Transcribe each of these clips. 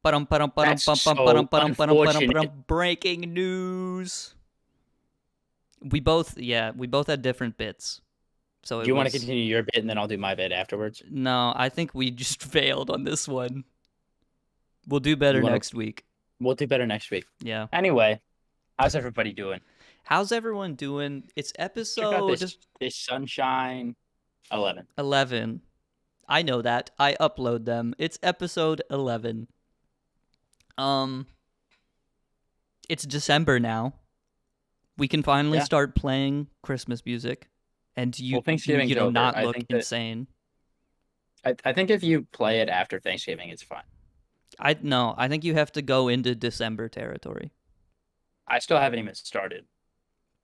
That's so unfortunate. Breaking news. We both had different bits. So Do it you want to was continue your bit and then I'll do my bit afterwards? no, I think we just failed on this one. We'll do better You want to? next week. We'll do better next week. Yeah. Anyway, how's everybody doing? How's everyone doing? It's Check out episode this sunshine 11. 11. I know that. I upload them. It's episode 11. Um it's December now. We can finally Yeah. start playing Christmas music and Well, Thanksgiving's over. not I look think that insane. I think if you play it after Thanksgiving, it's fine. I think you have to go into December territory I still haven't even started.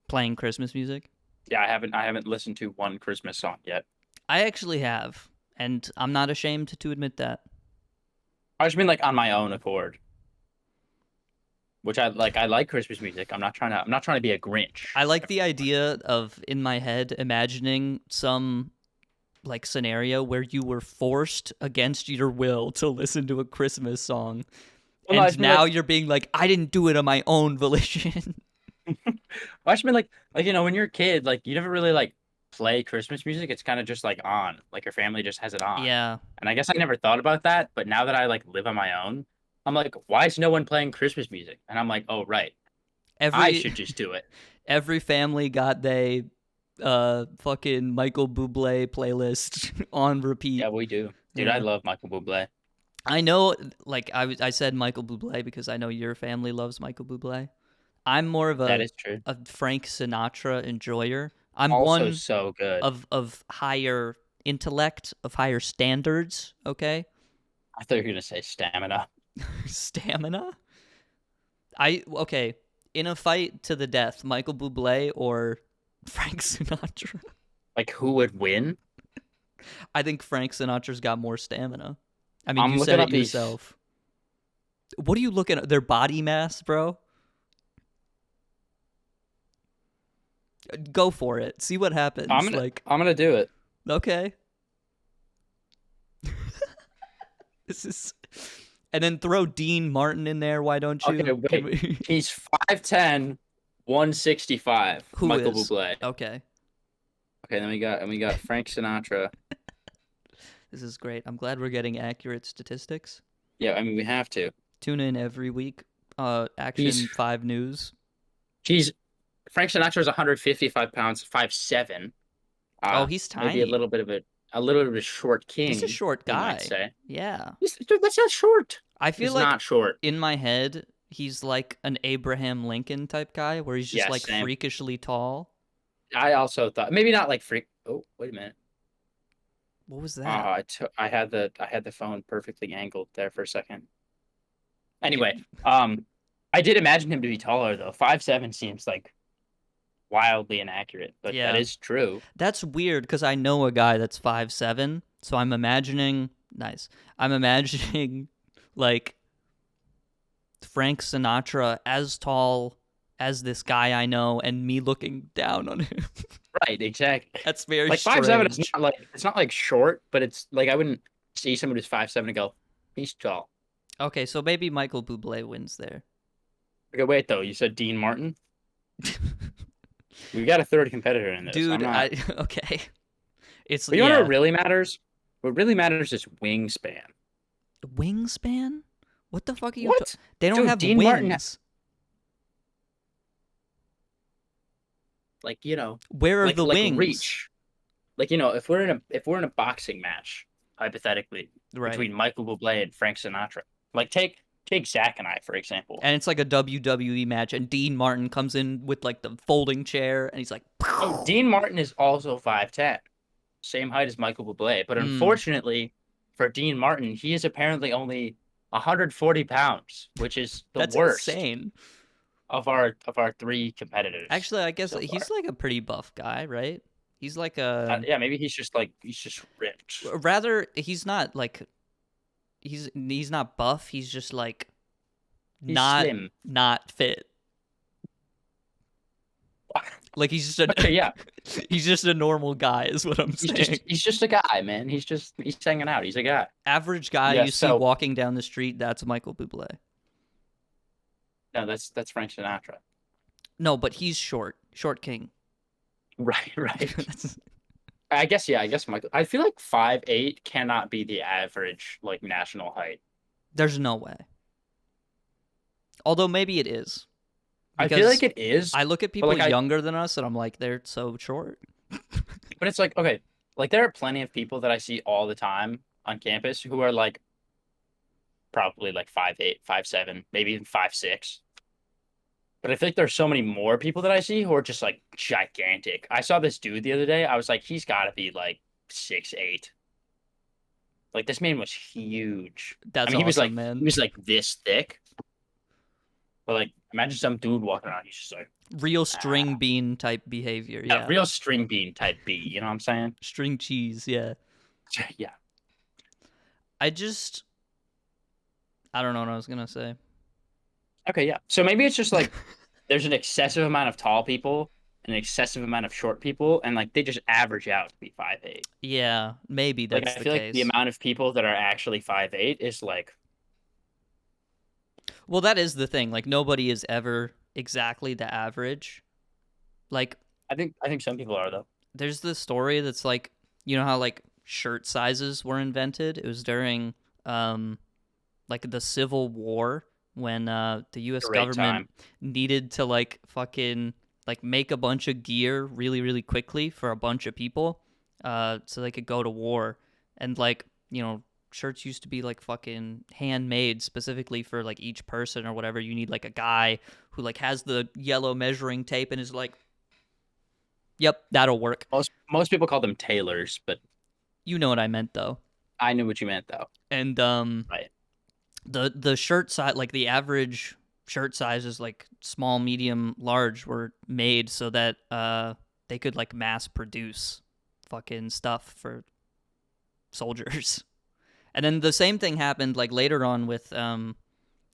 playing Christmas music. Yeah, I haven't listened to one Christmas song yet. I actually have, and I'm not ashamed to admit that. I just mean like on my own accord. Which I like Christmas music. I'm not trying to be a Grinch. I like the idea of, in my head, imagining some like scenario where you were forced against your will to listen to a Christmas song, Well, no, I and just mean now like you're being like, I didn't do it on my own volition. I just mean like when you're a kid, like you never really like play Christmas music. It's kind of just like on. Like your family just has it on. Yeah. And I guess I never thought about that, but now that I like live on my own, I'm like, why is no one playing Christmas music? And I'm like, oh right. I Every should just do it. every family got they fucking Michael Bublé playlist on repeat. Yeah, we do. Dude, Yeah. I love Michael Bublé. I know, like I said Michael Bublé because I know your family loves Michael Bublé. I'm more of That a is true. Frank Sinatra enjoyer. I'm Also one so good. of higher intellect, of higher standards. Okay, I thought you were gonna say stamina. stamina. Okay. In a fight to the death, Michael Bublé or Frank Sinatra? Like who would win? I think Frank Sinatra's got more stamina. I mean, I'm you looking said it up these. yourself. What are you looking at? Their body mass, bro? Go for it. See what I'm happens. gonna Like, I'm gonna do it. okay. This is. And then throw Dean Martin in there. Why don't you? Okay, Can wait. we... He's 5'10", 165. Who Michael is? Bublé. Okay. Okay, then we got Frank Sinatra. This is great. I'm glad we're getting accurate statistics. Yeah, I mean we have to. Tune in every week. Action He's 5 News. he's Frank Sinatra's 155 pounds, 5'7". Oh, he's Maybe a tiny. little bit of a short He's a king, short you might guy. say. Yeah. Dude, that's not short. I feel He's like not short. in my head, he's like an Abraham Lincoln type guy where he's just Yeah, like same. freakishly tall. I also thought maybe not like freak. Oh, wait a minute. What was that? I had the phone perfectly angled there for a second. Anyway, I did imagine him to be taller though. 5'7" seems like wildly inaccurate, but Yeah. that is true. That's weird because I know a guy that's 5'7", so I'm imagining I'm imagining like Frank Sinatra as tall as this guy I know and me looking down on him. Right, exactly. That's very Like strange. 5'7" is not like short, but it's like I wouldn't see someone who's 5'7" and go, he's tall. Okay, so maybe Michael Bublé wins there. Okay, wait though. You said Dean Martin. We got a third competitor in this. Dude, I'm not... okay. It's But you know what really matters? What really matters is wingspan. Wingspan? What the fuck are you? What? They don't Dude, have Dean wings. Martin like Where are the wings? reach. Like if we're in a boxing match, hypothetically, Right. between Michael Bublé and Frank Sinatra, like take Zach and I for example. And it's like a WWE match, and Dean Martin comes in with like the folding chair, and he's like, Oh, Dean Martin is also 5'10", same height as Michael Bublé, but unfortunately for Dean Martin, he is apparently only 140 pounds, which is the That's worst insane. of our three competitors. Actually, I guess so he's far. like a pretty buff guy, right? He's like a Yeah, maybe he's just ripped. rather he's not like he's not buff. He's just like He's slim. not fit. Like Okay, yeah. he's just a normal guy, is what I'm saying. He's just a guy, man. He's hanging out. He's a guy. Average guy Yeah. you see So walking down the street, that's Michael Bublé. no, that's Frank Sinatra. No, but he's short, short king. Right, right. I guess yeah. I guess Michael. I feel like 5'8" cannot be the average like national height. There's no way. Although maybe it is, I feel because like it is, I look at but people like I younger than us and I'm like, they're so short. but it's like okay, like there are plenty of people that I see all the time on campus who are like probably like 5'8", 5'7", maybe even 5'6". But I feel like there's so many more people that I see who are just like gigantic. I saw this dude the other day. I was like, he's got to be like 6'8". Like this man was huge. I That's mean, awesome, he man. was like this thick. But like, imagine some dude walking around. He's just like Real ah, string bean type behavior. a Yeah. real string bean type B. You know what I'm saying? String cheese. Yeah. Yeah. I just, I don't know what I was going to say. Okay. Yeah. So maybe it's just like there's an excessive amount of tall people and an excessive amount of short people, and like they just average out to be 5'8". Yeah, maybe Like that's I the feel like the case. amount of people that are actually 5'8" is like Well, that is the thing. Like, nobody is ever exactly the average. Like, I think some people are though. there's this story that's like, you know how like shirt sizes were invented? It was during um like the Civil War when the US Great government time. needed to like fucking like make a bunch of gear really really quickly for a bunch of people so they could go to war. And like, you know, shirts used to be like fucking handmade specifically for like each person or whatever. You need like a guy who like has the yellow measuring tape and is like, "Yep, that'll work." Most people call them tailors, but You know what I meant though. I knew what you meant though. And Right. the shirt size, like the average shirt sizes, like small, medium, large, were made so that they could like mass produce fucking stuff for soldiers. And then the same thing happened like later on with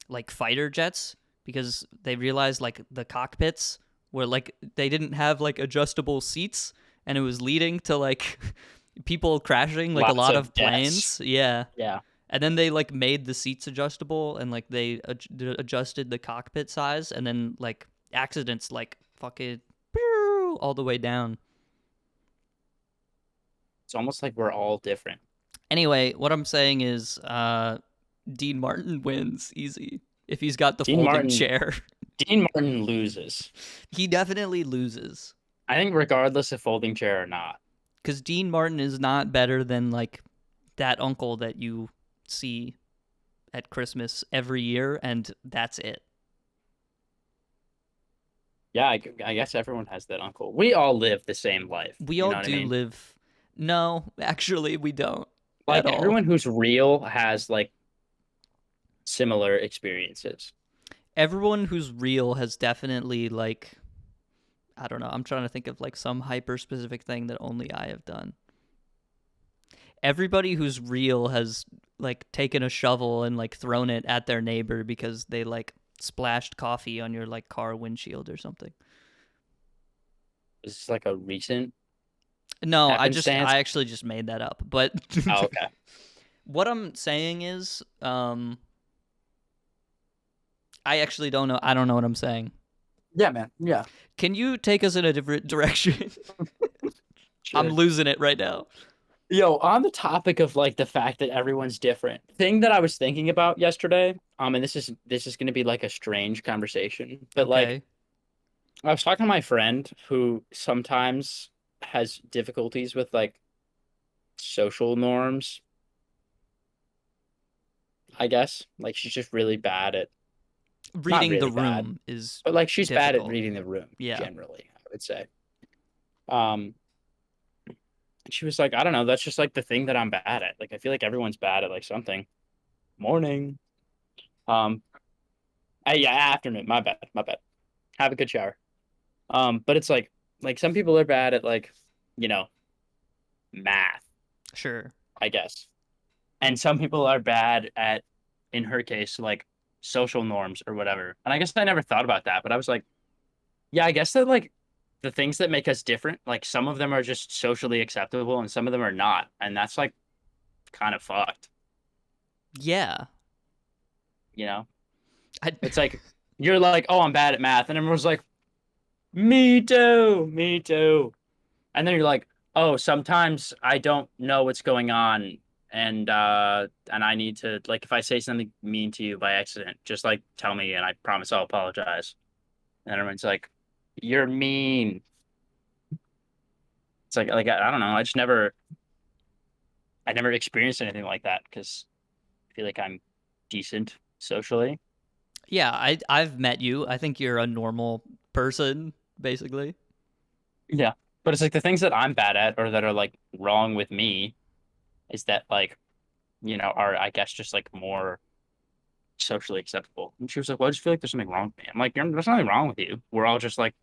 like fighter jets, because they realized like the cockpits were like they didn't have like adjustable seats, and it was leading to like people crashing like a Lots lot of of deaths. planes. Yeah. Yeah. And then they like made the seats adjustable, and like they adjusted the cockpit size, and then like accidents like fucking all the way down. It's almost like we're all different. Anyway, what I'm saying is Dean Martin wins easy if he's got the Dean folding Martin chair. Dean Martin loses. He definitely loses, I think regardless of folding chair or not. because Dean Martin is not better than like that uncle that you see at Christmas every year, and that's it. Yeah, I guess everyone has that uncle. We all live the same life. We You all know what I do mean? live. No, actually, we don't at Like all. everyone who's real has like similar experiences. Everyone who's real has definitely like, I don't know. I'm trying to think of like some hyper specific thing that only I have done. Everybody who's real has like taken a shovel and like thrown it at their neighbor because they like splashed coffee on your like car windshield or something. Is this like a recent No, happenstance? I actually just made that up. But Oh, okay. what I'm saying is I actually don't know. I don't know what I'm saying. Yeah, man. Yeah. Can you take us in a different direction? I'm Sure. losing it right now. Yo, on the topic of like the fact that everyone's different, thing that I was thinking about yesterday, and this is gonna be like a strange conversation, but like Okay. I was talking to my friend who sometimes has difficulties with like social norms, I guess. Like she's just really bad at not Reading the really bad, room is but like she's bad at difficult. reading the room Yeah. generally, I would say. Um, she was like, I don't know, that's just like the thing that I'm bad at. Like I feel like everyone's bad at like something. Morning. Um, yeah, afternoon. My bad. My bad. Have a good shower. But it's like some people are bad at like, you know, math, Sure. I guess. And some people are bad at, in her case, like social norms or whatever. And I guess I never thought about that, but I was like, yeah, I guess that like the things that make us different, like some of them are just socially acceptable and some of them are not. And that's like kind of fucked, Yeah. you know? I, It's like you're like, "Oh, I'm bad at math." And everyone's like, "Me too. Me too." And then you're like, "Oh, sometimes I don't know what's going on and I need to like if I say something mean to you by accident, just like tell me and I promise I'll apologize." And everyone's like, "You're mean." It's like I don't know. I never experienced anything like that because I feel like I'm decent socially. yeah, I've met you. I think you're a normal person, basically. Yeah. But it's like the things that I'm bad at or that are like wrong with me is that like, are I guess just like more socially acceptable. And she was like, "Well, I just feel like there's something wrong with me." I'm like, There's nothing wrong with you. We're all just like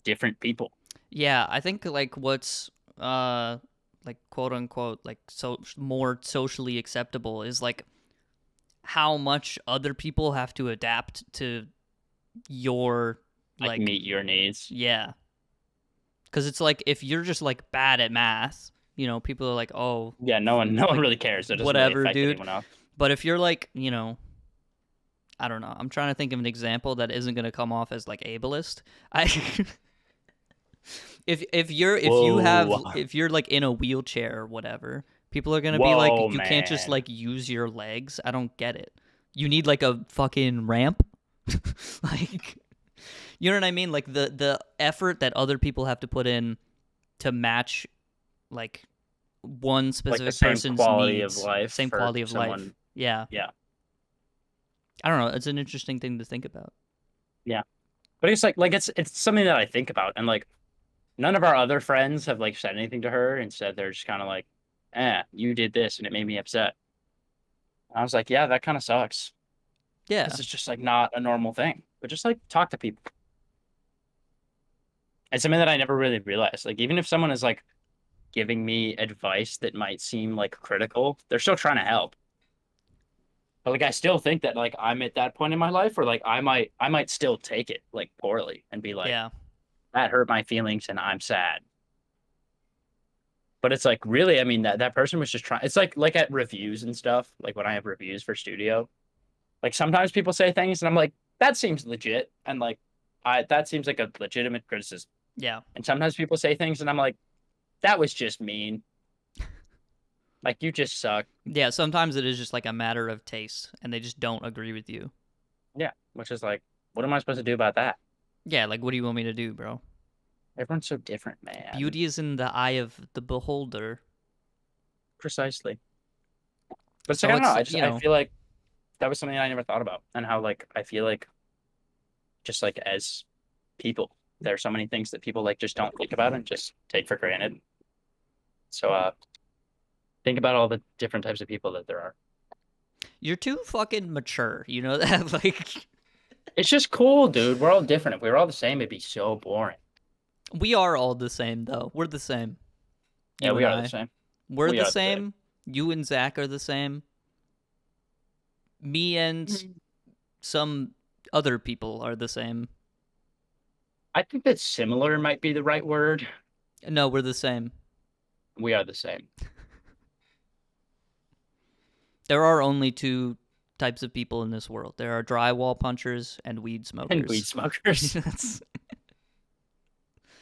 different people." Yeah, I think like what's like quote unquote like so more socially acceptable is like how much other people have to adapt to your Like like meet your needs. yeah. Cuz it's like if you're just like bad at math, people are like, "Oh, Yeah, no one like really cares. It doesn't really whatever, affect dude." anyone else. But if you're like, I don't know. I'm trying to think of an example that isn't going to come off as like ableist. I Whoa. if you're like in a wheelchair or whatever, people are gonna be like, Whoa, you can't just man. like use your legs. I don't get it. You need like a fucking ramp, like you know what I mean? Like the effort that other people have to put in to match like one Like the specific same person's quality of needs, life same for quality of life. someone. Yeah, Yeah. I don't know. It's an interesting thing to think about. Yeah. But it's it's something that I think about and like none of our other friends have like said anything to her. Instead, they're just kind of like, you did this and it made me upset. I was like, yeah, that kind of sucks. Yeah, Because it's just like not a normal thing. But just like talk to people. It's something that I never really realized. Like even if someone is like giving me advice that might seem like critical, they're still trying to help. But like I still think that like I'm at that point in my life where like I might still take it like poorly and be like, yeah. that hurt my feelings and I'm sad. But it's like really, I mean that person was just trying. It's like at reviews and stuff. Like when I have reviews for studio, like sometimes people say things and I'm like, that seems legit, and like I that seems like a legitimate criticism. Yeah. And sometimes people say things and I'm like, that was just mean. Like you just suck. Yeah, sometimes it is just like a matter of taste and they just don't agree with you. Yeah, which is like, what am I supposed to do about that? Yeah, like what do you want me to do, bro? Everyone's so different, man. Beauty is in the eye of the beholder. Precisely. But it's like So I don't know. it's, I feel like that was something I never thought about, and how like I feel like just like as people, there are so many things that people like just don't think about and just take for granted. So think about all the different types of people that there are. you're too fucking mature. You know that? Like, It's just cool, dude. We're all different. If we were all the same, it'd be so boring. we are all the same, though. We're the same. Yeah, You we and are the I. same. We're We the are the same. same. You and Zach are the same. Me and some other people are the same. I think that similar might be the right word. No, we're the same. We are the same. There are only two types of people in this world. There are drywall punchers and weed And weed smokers. smokers.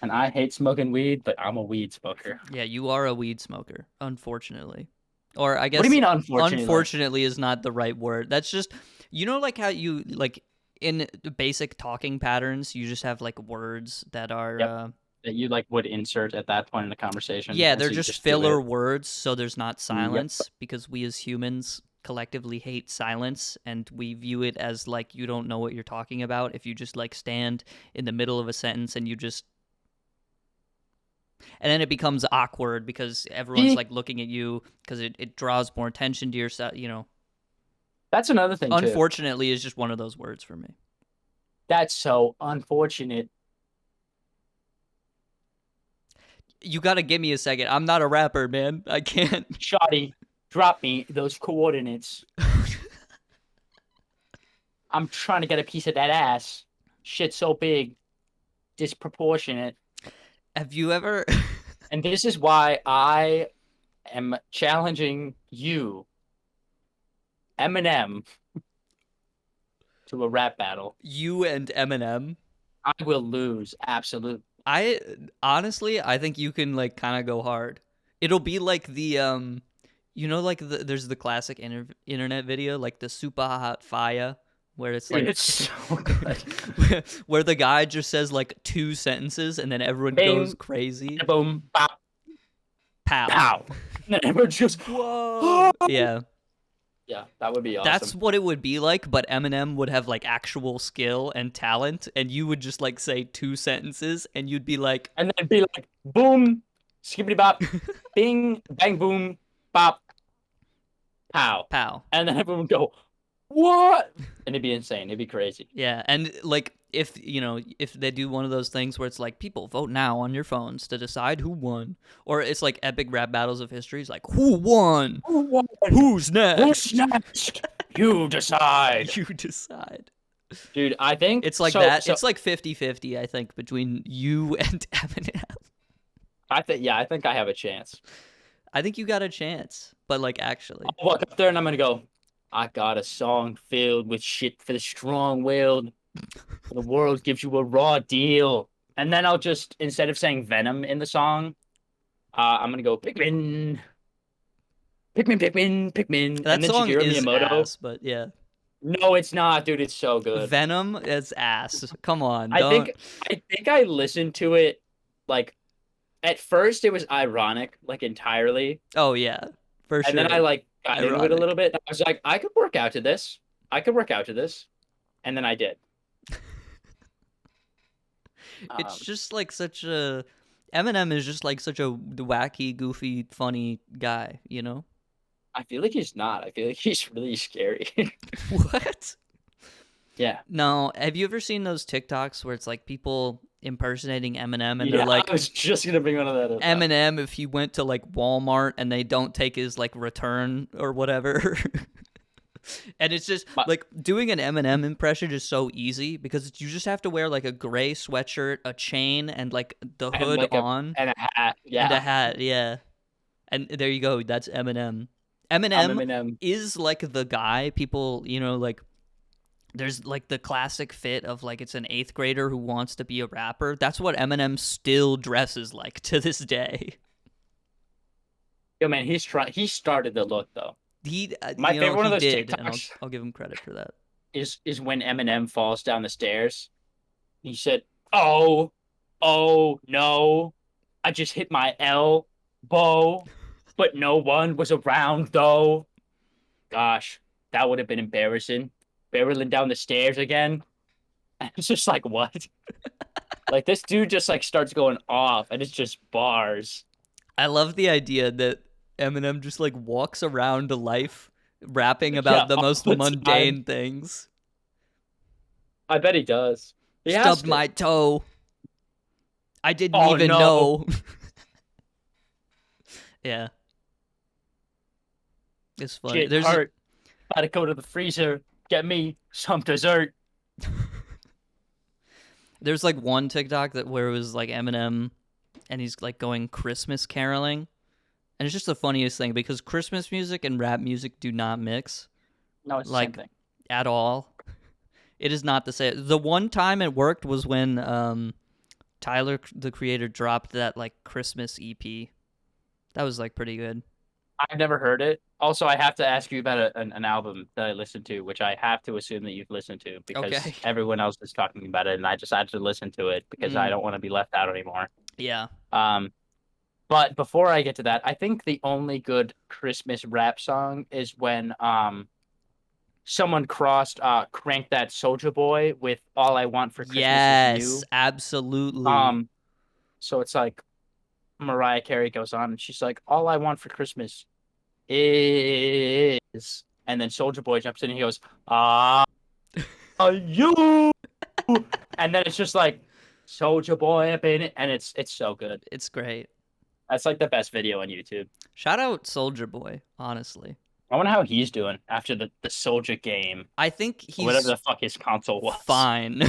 And I hate smoking weed, but I'm a weed smoker. Yeah, you are a weed smoker, unfortunately. Or I What do you guess mean, unfortunately? unfortunately is not the right word. That's just like how you like in basic talking patterns, you just have like words that are Yep. That you like would insert at that point in the conversation, yeah, and they're so you just just do filler it. words so there's not Yep. silence because we as humans collectively hate silence and we view it as like you don't know what you're talking about if you just like stand in the middle of a sentence and you just and then it becomes awkward because everyone's See, like looking at you because it draws more attention to yourself. that's another thing too. Unfortunately is just one of those words for me. That's so unfortunate. You got to give me a second. I'm not a rapper, man. I can't. Shoddy, drop me those coordinates. I'm trying to get a piece of that ass. Shit's so big. disproportionate. Have you ever? And this is why I am challenging you, Eminem, to a rap battle. You and Eminem? I will lose, absolutely. I honestly, I think you can like kind of go hard. It'll be like the like there's the classic internet video like the super hot fire where it's Dude, like it's so good. where the guy just says like two sentences and then everyone goes Bing, crazy. boom, pop, Pow. pow. And then everyone just, Whoa. Yeah. yeah, that would be That's awesome. what it would be like, but Eminem would have like actual skill and talent, and you would just like say two sentences, and you'd be like, And then it'd be like, boom, skippity bop, bing, bang, boom, bop, pow. "Pow." And then everyone would go, what? And it'd be insane. It'd be crazy. Yeah, and like if they do one of those things where it's like people vote now on your phones to decide who won, or it's like epic rap battles of history, it's like who won, Who won? who's next, Who's next? You decide. you decide. Dude, I think It's like so, that. so It's like 50-50, I think, between you and Eminem. I think I have a chance. I think you got a chance, but like actually, I'll walk up there and I'm gonna go, I got a song filled with shit for the strong-willed. The world gives you a raw deal. And then I'll just, instead of saying Venom in the song, I'm gonna go Pikmin, Pikmin, Pikmin, Pikmin, that and then song Shigeru is Miyamoto. ass, but yeah. No, it's not, dude. It's so good. Venom is ass. Come on, I don't. think I think I listened to it like at first it was ironic, like entirely, Oh yeah, for and then I sure. like got into it a Ironic. little bit. I was like, I could work out to this. I could work out to this, and then I did. It's Um, just like such a Eminem is just like such a wacky, goofy, funny guy, you know? I feel like he's not. I feel like he's really scary. What? Yeah, No, have you ever seen those TikToks where it's like people impersonating Eminem and they're yeah. I like was just gonna bring one of that up. Eminem if he went to like Walmart and they don't take his like return or whatever. And it's just But, like doing an Eminem impression is so easy because you just have to wear like a gray sweatshirt, a chain, and like the and hood like a on and a hat. and a Yeah, hat. Yeah. And there you go. That's Eminem. I'm Eminem Eminem. is like the guy people, like there's like the classic fit of like it's an eighth grader who wants to be a rapper. That's what Eminem still dresses like to this day. Yo, man, he's trying. He started the look though. He, My favorite one of he those did, and I'll TikToks I'll give him credit for that. is when Eminem falls down the stairs. He said, "Oh, oh no, I just hit my elbow, but no one was around though." Gosh, that would have been embarrassing. Barreling down the stairs again. It's just like what? Like this dude just like starts going off, and it's just bars. I love the idea that Eminem just like walks around life rapping Yeah, about the all most the time. mundane things. I bet he does. He has Stubbed to. my toe. I didn't Oh even no, know. Yeah, it's funny. shit There's hurt. Gotta go to the freezer. Get me some dessert. there's like one TikTok that where it was like Eminem and he's like going Christmas caroling. And it's just the funniest thing because Christmas music and rap music do not mix No, it's the same like thing. at all. It is not the same. The one time it worked was when Tyler the Creator dropped that like Christmas EP. That was like pretty good. I've never heard it. Also, I have to ask you about an album that I listened to, which I have to assume that you've listened to because Okay. everyone else is talking about it, and I decided to listen to it because I Mm, don't want to be left out anymore. yeah. Um, but before I get to that, I think the only good Christmas rap song is when someone crossed "Crank That Soldier Boy" with "All I Want for Christmas Is Yes, You." absolutely. Um, so it's like Mariah Carey goes on and she's like, "All I want for Christmas is," and then Soldier Boy jumps in and he goes, "Ah, you," and then it's just like Soldier Boy up in it, and it's so good. It's great. That's like the best video on YouTube. Shout out Soldier Boy, honestly. I wonder how he's doing after the Soldier game, I think or whatever he's the fuck his console was. fine.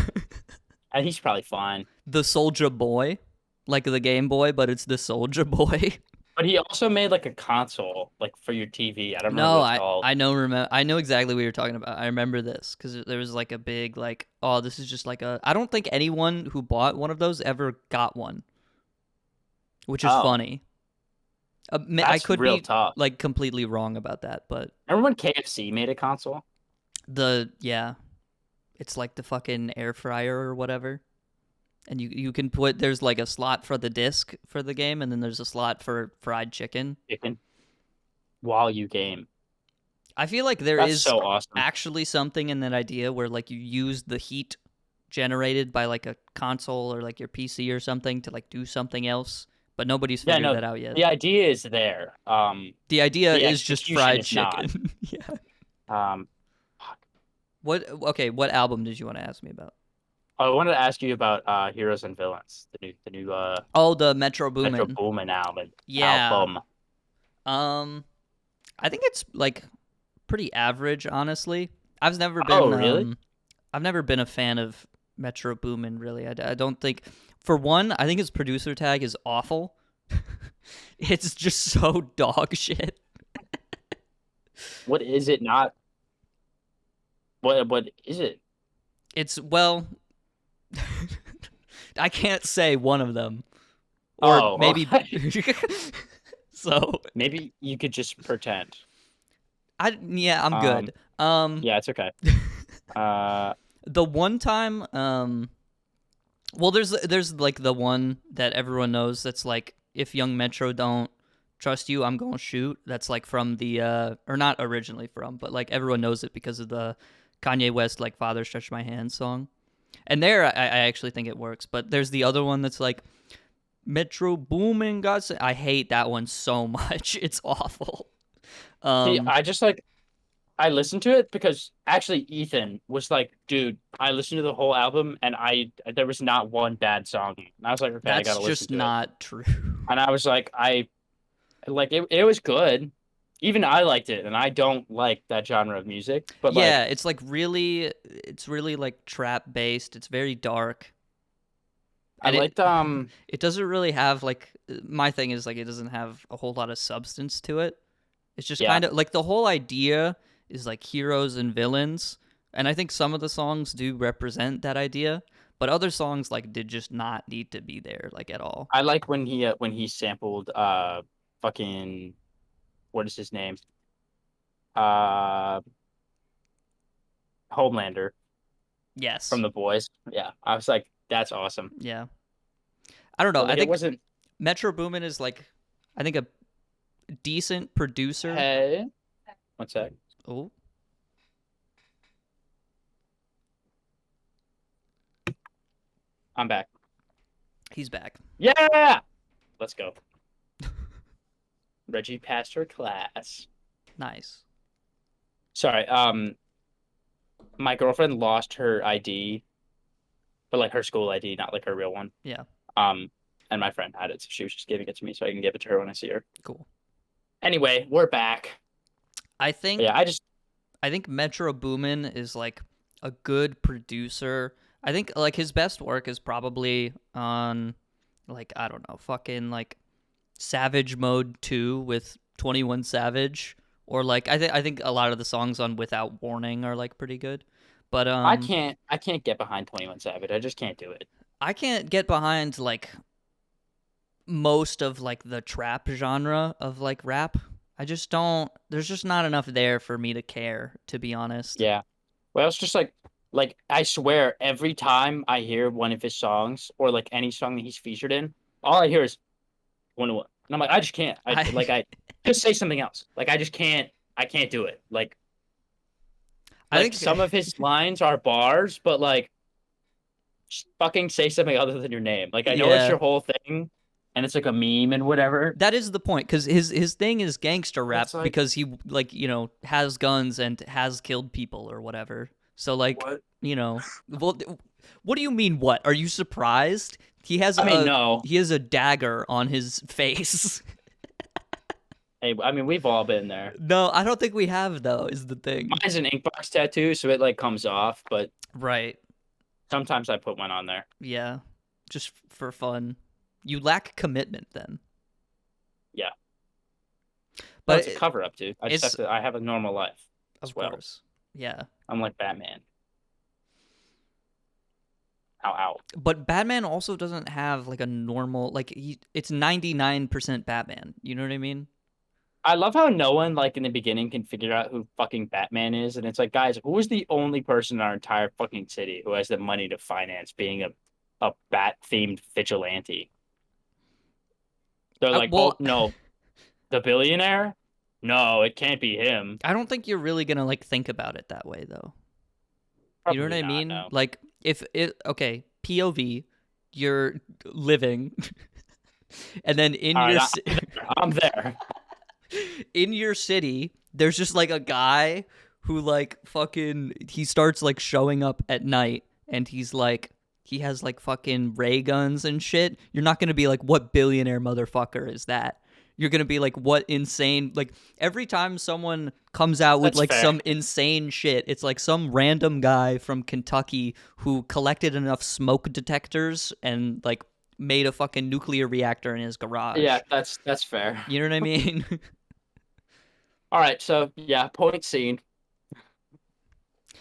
And he's probably fine. The Soulja Boy, like the Game Boy, but it's the Soulja Boy. But he also made like a console, like for your TV. I don't remember No, what it's called. I know exactly what you're talking about. I remember this because there was like a big like, oh, this is just like a. I don't think anyone who bought one of those ever got one, which is Oh, funny. I that's could real be tough. like completely wrong about that, but Remember when KFC made a console? yeah, it's like the fucking air fryer or whatever. And you can put there's like a slot for the disc for the game, and then there's a slot for fried chicken. Chicken while you game. I feel like there That's is so awesome. actually something in that idea where like you use the heat generated by like a console or like your PC or something to like do something else, but nobody's Yeah, figured no, that out yet. the idea is there. The idea The is just execution fried is not. chicken. Yeah. Um, What? Okay. What album did you want to ask me about? I wanted to ask you about Heroes and Villains, the new Oh, the Metro Metro Boomin. Boomin album. Yeah. Album. Um, I think it's like pretty average, honestly. I've never Oh, been really? I've never been a fan of Metro Boomin. Really, I don't think. For one, I think his producer tag is awful. It's just so dog shit. What is it not? What is it? It's well, I can't say one of them, or Oh, maybe. okay. So Maybe you could just pretend. yeah, I'm Um, good. yeah, it's okay. Uh, The one time, well, there's like the one that everyone knows that's like if Young Metro don't trust you, I'm gonna shoot. That's like from the or not originally from, but like everyone knows it because of the Kanye West like Father Stretch My Hand song. And there, I actually think it works. But there's the other one that's like Metro Boomin. I hate that one so much. It's awful. see, Um, I listened to it because actually Ethan was like, dude, I listened to the whole album and I there was not one bad song. And I was like, okay, I that's gotta listen just to it. not true. And I was like, I like it was good. Even I liked it, and I don't like that genre of music, but Yeah, like it's like it's really like trap based. It's very dark, I and liked it doesn't really have like my thing is like it doesn't have a whole lot of substance to it. It's just yeah, kind of like the whole idea is like heroes and villains, and I think some of the songs do represent that idea, but other songs like did just not need to be there like at all. I like when he sampled fucking what is his name? Uh Homelander from Yes. The Boys. Yeah. I was like, that's awesome. Yeah. I don't know. But I like it think wasn't Metro Boomin is like I think a decent producer. hey one sec. Oh, I'm back. he's back. Yeah. Let's go. Reggie passed her class. Nice. Sorry, my girlfriend lost her ID, but like her school ID, not like her real one. Yeah. Um, and my friend had it, so she was just giving it to me so I can give it to her when I see her. Cool. Anyway, we're back. I But think yeah, I just I think Metro Boomin is like a good producer. I think like his best work is probably on like I don't know, fucking like Savage Mode 2 with 21 Savage or like I think a lot of the songs on Without Warning are like pretty good. But I can't get behind 21 Savage. I just can't do it. I can't get behind like most of like the trap genre of like rap. I just don't there's just not enough there for me to care, to be honest. Yeah. Well, it's just like I swear every time I hear one of his songs or like any song that he's featured in, all I hear is one one. And I'm like, I just can't. I I just say something else. Like I can't do it. I Like think some of his lines are bars, but like just fucking say something other than your name. Like I know it's yeah. your whole thing and it's like a meme and whatever. That is the point because his thing is gangster rap It's like because he like has guns and has killed people or whatever. So like what? well, what do you mean? What are you surprised? I mean, no. He has a dagger on his face. Hey, I mean, we've all been there. No, I don't think we have though. Is the thing Mine's an ink box tattoo, so it like comes off, but right? Sometimes I put one on there. Yeah, just for fun. You lack commitment then. Yeah. No, But it's a cover up, dude. I just have it's to. I have a normal life as of well. course. Yeah. I'm like Batman. Ow, ow. But Batman also doesn't have like a normal like it's 99% Batman. You know what I mean? I love how no one like in the beginning can figure out who fucking Batman is, and it's like, guys, who is the only person in our entire fucking city who has the money to finance being a bat themed vigilante? They're like, oh Well, no, the billionaire? No, it can't be him. I don't think you're really going to like think about it that way though. You know what Probably I not. mean? No. Like if it okay, POV, you're living and then All right, I'm there. in your city, there's just like a guy who like fucking he starts like showing up at night and he's like he has like fucking ray guns and shit. You're not going to be like what billionaire motherfucker is that? You're going to be like what insane like every time someone comes out with That's like fair. some insane shit, it's like some random guy from Kentucky who collected enough smoke detectors and like made a fucking nuclear reactor in his Yeah, garage. that's fair. You know what I mean? All right, so yeah, point scene.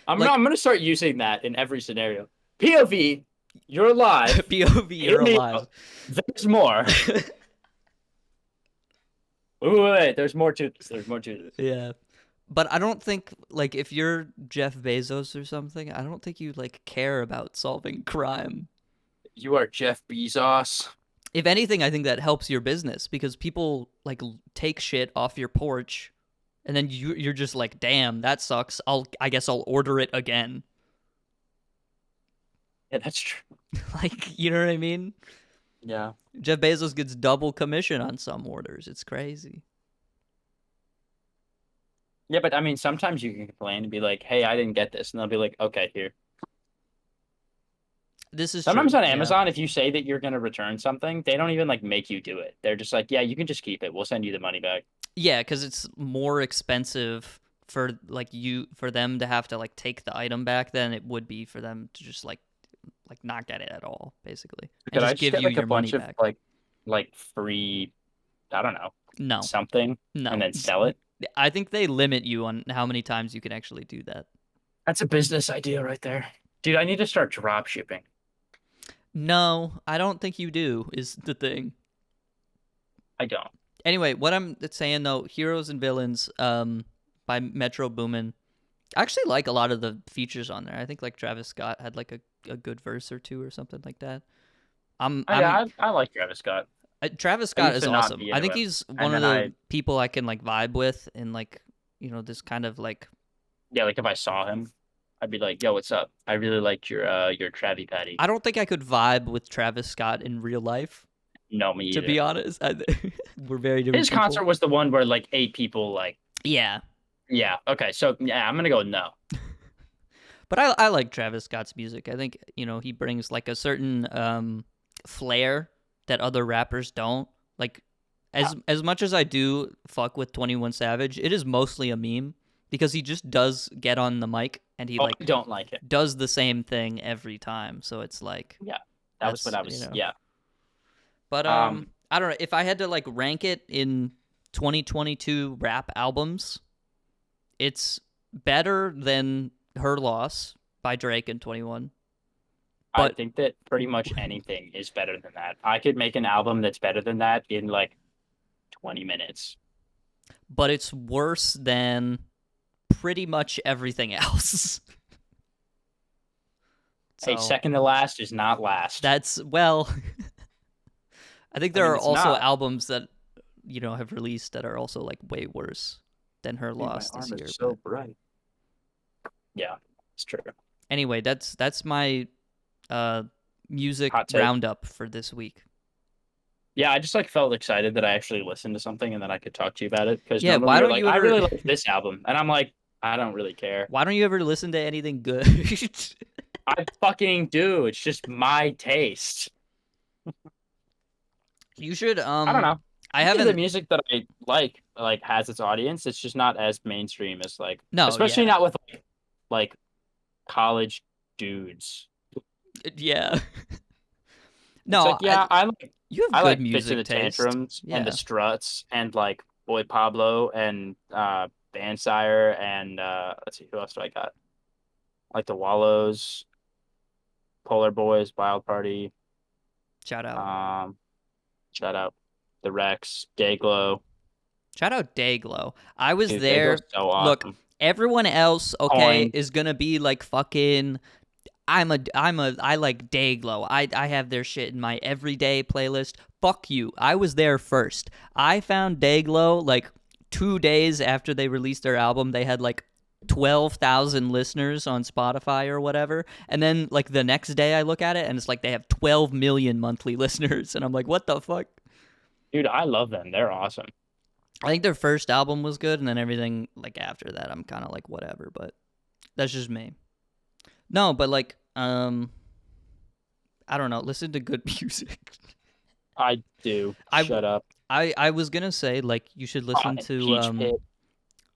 Like I'm gonna start using that in every scenario. POV, you're alive. POV, Hear you're me alive. out. There's more. Wait, there's more to this. There's more to this. Yeah. But I don't think like if you're Jeff Bezos or something, I don't think you like care about solving crime. You are Jeff Bezos. If anything, I think that helps your business because people like take shit off your porch and then you're just like, "Damn, that sucks. I guess I'll order it again." Yeah, that's true. Like, you know what I mean? Yeah. Jeff Bezos gets double commission on some orders. It's crazy. Yeah, but I mean, sometimes you can complain and be like, "Hey, I didn't get this," and they'll be like, "Okay, here." This is Sometimes true. on Yeah. Amazon, if you say that you're gonna return something, they don't even like make you do it. They're just like, "Yeah, you can just keep it. We'll send you the money back." Yeah, because it's more expensive for like you for them to have to like take the item back than it would be for them to just like not get it at all, basically, and Could I just just give get you like a your money bunch of back. like free, I don't know, No, something, and no. then sell it? I think they limit you on how many times you can actually do that. That's a business idea right there. Dude, I need to start drop shipping. No, I don't think you do, is the thing. I don't. Anyway, what I'm saying though, Heroes and Villains, by Metro Boomin. I actually like a lot of the features on there. I think like Travis Scott had like a good verse or two or something like that. I'm I like Travis Scott. Travis I Scott used is to not awesome. be I into think him, he's and one of then the people I can like vibe with in like this kind of like yeah, like if I saw him, I'd be like, "Yo, what's up? I really liked your Travie Patty." I don't think I could vibe with Travis Scott in real life, No, me to either. be honest. We're very different His people. concert was the one where like eight people like, Yeah. yeah, okay, so yeah, I'm gonna go no. But I like Travis Scott's music. I think, he brings like a certain flair that other rappers don't. Like as much as I do fuck with 21 Savage, it is mostly a meme because he just does get on the mic and he Oh, like I don't like it. does the same thing every time. So it's like Yeah, that was that's, what I was. Yeah. But Um. I don't know if I had to like rank it in 2022 rap albums, it's better than Her Loss by Drake and 21. I But think that pretty much anything is better than that. I could make an album that's better than that in like 20 minutes. but it's worse than pretty much everything else. Hey, So second to last is not last. that's well I think I there mean, are it's also not. albums that have released that are also like way worse than Her Dude, my Loss this arm year. is so But bright. Yeah, it's true. anyway, that's my uh music Hot take. roundup for this week. Yeah, I just like felt excited that I actually listened to something and then I could talk to you about it because Yeah, normally why you're don't like, you I ever really like this album, and I'm like, I don't really care. why don't you ever listen to anything good? I fucking do. It's just my taste. You should I don't know. I The haven't music that I like has its audience. It's just not as mainstream as like, no, especially yeah. not with like college dudes. Yeah. It's No, like, yeah, you have I good like Fits in music the taste. Tantrums and the Yeah. Struts and like Boy Pablo and Bandsire and let's see, who else do I got? Like the Wallows, Polar Boys, Wild Party, Shout out. um, shout out the Rex, Dayglow. Shout out Dayglow. I was Dude, Dayglow's there. so Look, awesome. everyone else, okay, Coin. is gonna be like fucking. I like Dayglow. I have their shit in my everyday playlist. Fuck you. I was there first. I found Dayglow like 2 days after they released their album. They had like 12,000 listeners on Spotify or whatever. And then like the next day I look at it and it's like they have 12 million monthly listeners. And I'm like, what the fuck? Dude, I love them. They're awesome. I think their first album was good, and then everything like after that, I'm kind of like whatever. But that's just me. No, but like, I don't know. Listen to good music. I do. I Shut up. I was gonna say like you should listen And to Peach Pit.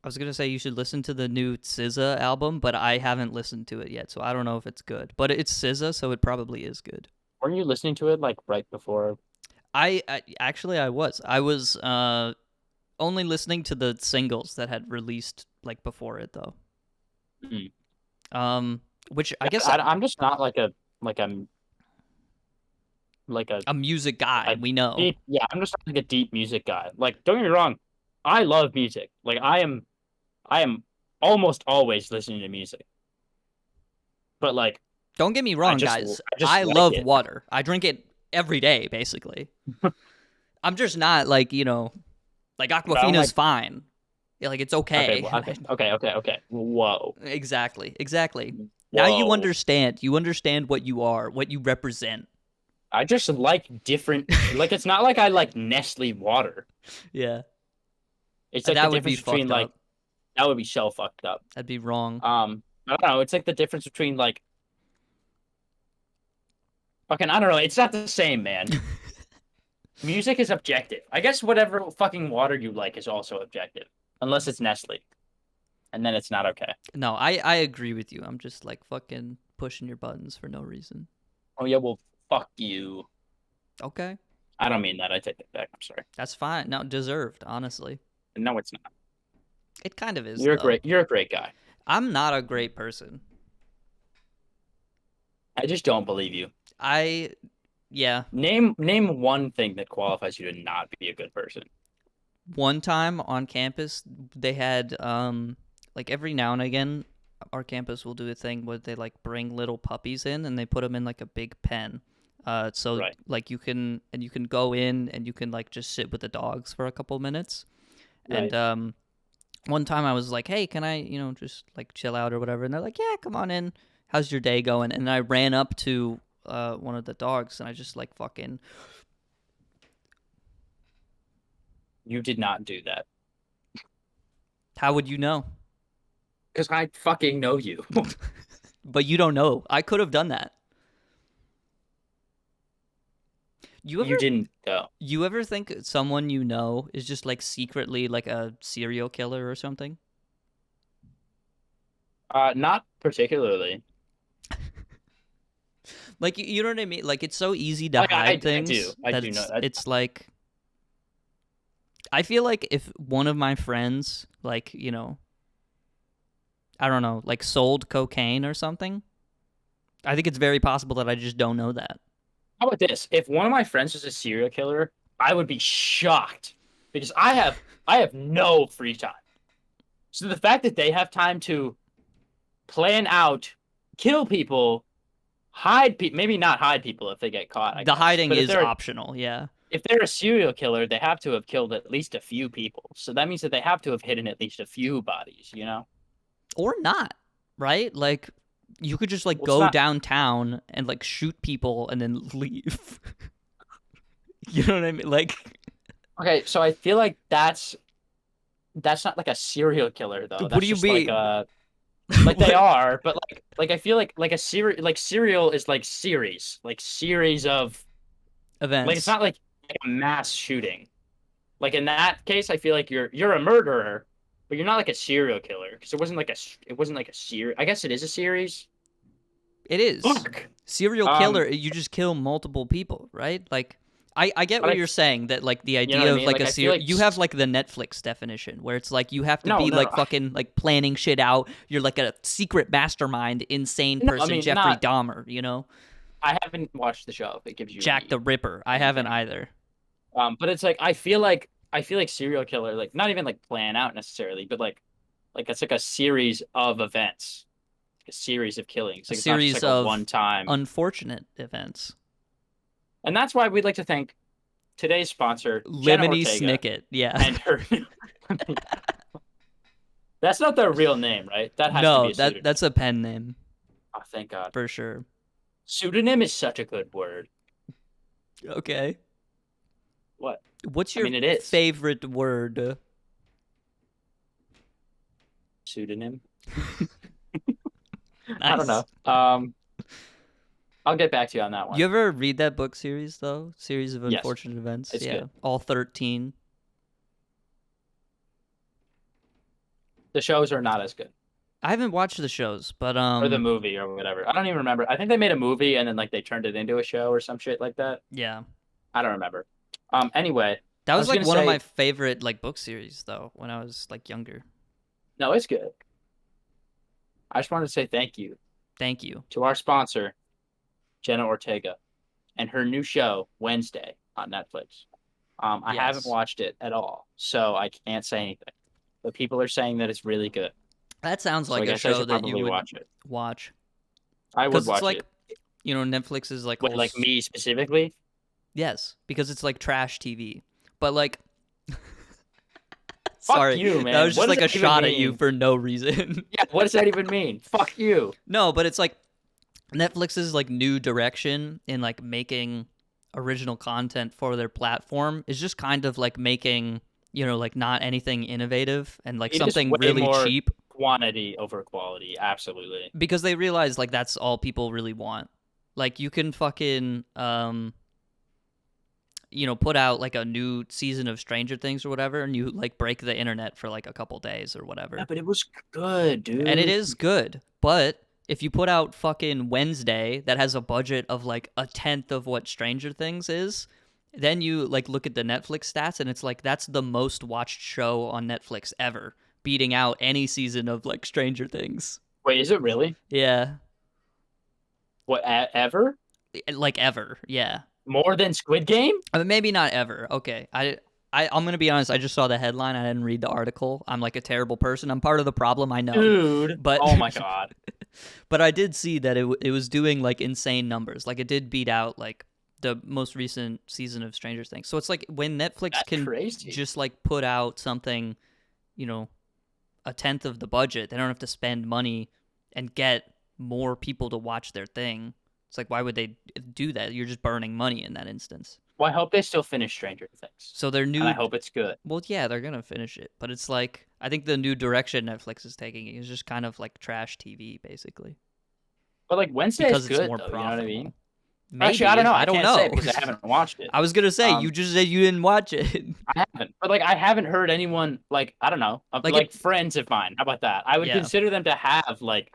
I was gonna say you should listen to the new SZA album, but I haven't listened to it yet, so I don't know if it's good. But it's SZA, so it probably is good. Weren't you listening to it like right before? I actually I was only listening to the singles that had released like before it though. Mm. Um, which I guess I'm just not like a like a music guy, a we know. deep. Yeah, I'm just not like a deep music guy. Like, don't get me wrong, I love music. Like, I am almost always listening to music. But like, Don't get me wrong, guys. I just I like love it. water. I drink it every day, basically. I'm just not like, like But I don't Aquafina's like. fine. Yeah, like it's Okay, okay. well, okay. Whoa, Exactly. Now you whoa. understand. You understand what you are, what you represent. I just like different. Like, it's not like I like Nestle water. Yeah. It's like the That would be difference between fucked like up. that would be so fucked up. That'd be wrong. I don't know. It's like the difference between like fucking. I don't know. It's not the same, man. Music is objective. I guess whatever fucking water you like is also objective, unless it's Nestle, and then it's not okay. No, I agree with you. I'm just like fucking pushing your buttons for no reason. Oh yeah, well, fuck you. Okay. I don't mean that. I take it back. I'm sorry. That's fine. No, deserved, honestly. No, it's not. It kind of is You're a though. great. You're a great guy. I'm not a great person. I just don't believe you. I yeah. Name one thing that qualifies you to not be a good person. One time on campus, they had like every now and again, our campus will do a thing where they like bring little puppies in and they put them in like a big pen. So Right. like you can go in and you can like just sit with the dogs for a couple minutes. And Right. one time I was like, "Hey, can I, just like chill out or whatever?" And they're like, "Yeah, come on in. How's your day going?" And I ran up to one of the dogs and I just like fucking You did not do that how would you know? because I fucking know you. But you don't know. I could have done that. You ever You didn't though. you ever think someone you know is just like secretly like a serial killer or something? Not particularly. Like you know what I mean? Like it's so easy to Like hide I do. things I that do know it's that. it's like I feel like if one of my friends like, I don't know, like sold cocaine or something, I think it's very possible that I just don't know that. How about this? If one of my friends was a serial killer, I would be shocked because I have no free time. So the fact that they have time to plan out, kill people, hide people, maybe not hide people if they get caught, I The guess. hiding But is optional, yeah. if they're a serial killer, they have to have killed at least a few people. So that means that they have to have hidden at least a few bodies, you know? Or not, right? Like you could just like Well, it's go not downtown and like shoot people and then leave. You know what I mean? Like okay, so I feel like that's not like a serial killer though. what That's do you just like mean? a like they are, but like I feel like a serial is like series of like it's Events. not like a mass shooting. Like in that case, I feel like you're a murderer, but you're not like a serial killer because it wasn't like a series. I guess it is a series. It is. Fuck. Serial killer, you just kill multiple people, right? Like, I get But what you're saying, that like the you know what I idea of mean? like Like, a I feel serial, like you have like the Netflix definition where it's like you have to no, be no, like no, fucking like planning shit out. You're like a secret mastermind, insane no. I person, mean, Jeffrey not. Dahmer, you know? I haven't watched the show. If it gives you Jack the Ripper. I haven't anything. either. But it's like I feel like serial killer, like not even like plan out necessarily, but like it's like a series of events, a series of killings. A Like it's not just series like a of one time. unfortunate events. And that's why we'd like to thank today's sponsor, Jenna Lemony Ortega, Snicket. Yeah. and her. That's not their real name, right? That has to be No, a pseudonym. that's a pen name Oh, thank God. for sure. Pseudonym is such a good word. Okay. What? What's I your mean, it is favorite word? pseudonym. I don't Nice. know. I'll get back to you on that one. You ever read that book series though? Series of Yes, Unfortunate Events. it's Yeah, good. all 13. The shows are not as good. I haven't watched the shows, but Or the movie or whatever. I don't even remember. I think they made a movie and then like they turned it into a show or some shit like that. yeah, I don't remember. Anyway, that I was was like gonna one of say my favorite like book series though when I was like younger. no, it's good. I just wanted to say thank you Thank you. to our sponsor, Jenna Ortega, and her new show, Wednesday, on Netflix. I haven't Yes, watched it at all, so I can't say anything. But people are saying that it's really good. that sounds So I like a guess I show should that you probably would watch it. watch I would because it's watch like it. Netflix is like Wait, like me specifically? yes, because it's like trash TV, but like. Fuck Sorry, you, man. that was just What does like a that even shot at you mean? for no reason. Yeah, what does that even mean? Fuck you. No, but it's like Netflix's like new direction in like making original content for their platform is just kind of like making, like not anything innovative and like It is something way really more cheap quantity over quality. Absolutely. because they realize like that's all people really want. Like you can fucking put out like a new season of Stranger Things or whatever and you like break the internet for like a couple days or whatever. Yeah, but it was good, And it dude. is good, but if you put out fucking Wednesday that has a budget of like a tenth of what Stranger Things is, then you like look at the Netflix stats and it's like that's the most watched show on Netflix ever, beating out any season of like Stranger Things. Wait, is it really? Yeah, What, ever? like ever. Yeah, More than Squid Game? I mean, maybe not ever. Okay, I'm gonna be honest. I just saw the headline. I didn't read the article. I'm like a terrible person. I'm part of the problem. I know, Dude. but Oh my God. but I did see that it was doing like insane numbers. Like it did beat out like the most recent season of Stranger Things. So it's like when Netflix That's can crazy. just like put out something, a tenth of the budget, they don't have to spend money and get more people to watch their thing. It's like why would they do that? You're just burning money in that instance. Well, I hope they still finish Stranger Things. So their And I new hope it's good. well, yeah, they're gonna finish it, but it's like I think the new direction Netflix is taking is just kind of like trash TV, basically, But like Wednesday because is it's good, more though. You know profitable. what I mean? Maybe. Actually, I don't know. I don't can't know say because I haven't watched it. I was gonna say you Um, just said you didn't watch it. I haven't. But like I haven't heard anyone like I don't know Like like it- friends of mine. How about that? I would Yeah. consider them to have like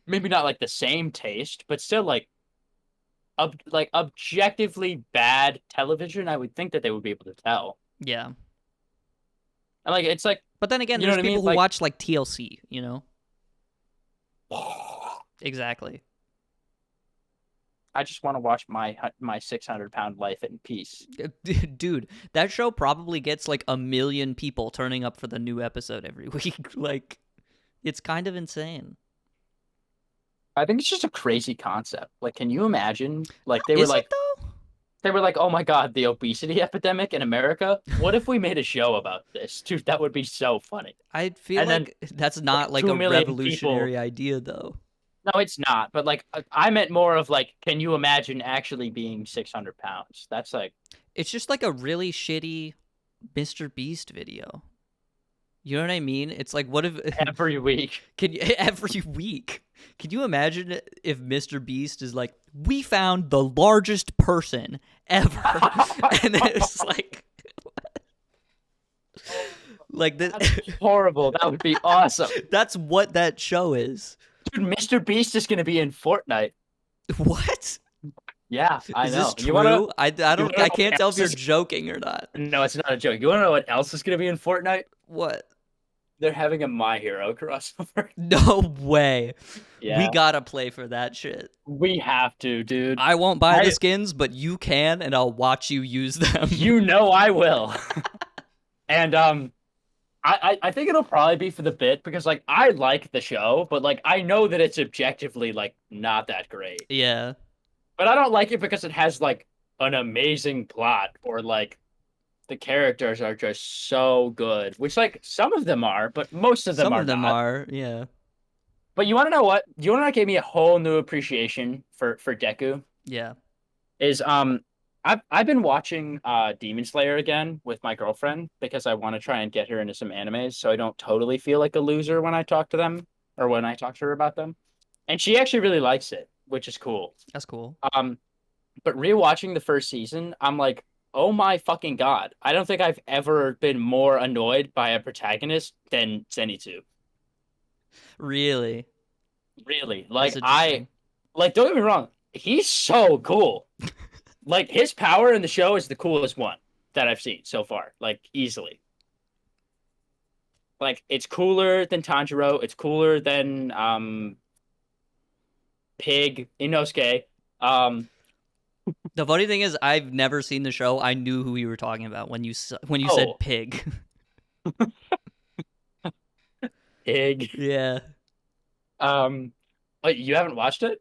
maybe not like the same taste, but still like like objectively bad television. I would think that they would be able to tell. Yeah, And like it's like but then again, you know there's what I mean? people who Like watch like TLC. Exactly. I just want to watch my 600-pound life in peace. Dude, that show probably gets like 1 million people turning up for the new episode every week. Like, it's kind of insane. I think it's just a crazy concept. Like, can you imagine? Like they were Is it like though? oh my God, the obesity epidemic in America. What if we made a show about this? Dude, that would be so funny. I feel And then like that's not like 2 a million revolutionary idea though. No, it's not. But like I meant more of like, can you imagine actually being 600 pounds? That's like It's just like a really shitty Mr. Beast video. You know what I mean? It's like, what if every week. can you every week? Can you imagine if Mr. Beast is like, we found the largest person ever, and then it's like That's horrible. That would be awesome. that's what that show is. Dude, Mr. Beast is gonna be in Fortnite. What? Yeah, I Is this know. You wanna true? I you don't wanna I know what can't tell if else you're is joking or not. no, it's not a joke. You wanna know what else is gonna be in Fortnite? What? They're having a My Hero crossover. No way. We Yeah, gotta play for that shit. we have to, dude. I won't buy the I skins, but you can, and I'll watch you use them. you know I will. And I think it'll probably be for the bit because like I like the show, but like I know that it's objectively like not that great. Yeah. But I don't like it because it has like an amazing plot or like the characters are just so good, which like some of them are, but most of them Some are of them not. are, yeah. But you want to know what? You want to give me a whole new appreciation for Deku? Yeah. Is I've been watching Demon Slayer again with my girlfriend because I want to try and get her into some animes so I don't totally feel like a loser when I talk to them or when I talk to her about them. And she actually really likes it, which is cool. That's cool. Um, but rewatching the first season, I'm like, oh my fucking God. I don't think I've ever been more annoyed by a protagonist than Zenitsu. Really? Really. That's Like interesting. don't get me wrong, he's so cool. Like his power in the show is the coolest one that I've seen so far, like easily. Like it's cooler than Tanjiro, it's cooler than Pig Inosuke. Um The funny thing is, I've never seen the show. I knew who you were talking about when you said oh, pig. Pig. Yeah. Um oh, you haven't watched it?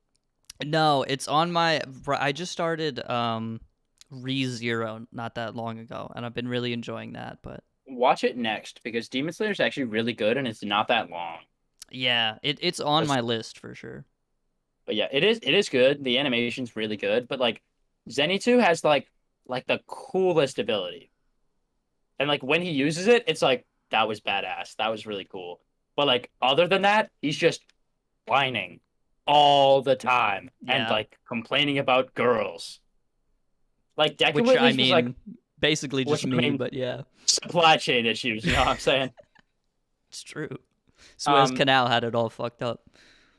No, it's on my. I just started ReZero not that long ago, and I've been really enjoying that. But Watch it next because Demon Slayer is actually really good and it's not that long. yeah, it's on my list for sure. But yeah, it is good. The animation's really good, but like Zenitsu has like the coolest ability. And like when he uses it, it's like that was badass. That was really cool. But like other than that, he's just whining all the time and Yeah, like complaining about girls. Like Deku which at I least was like, mean, basically which just I me, mean, but yeah, supply chain issues. You know what I'm saying? it's true. Suez Um, Canal had it all fucked up.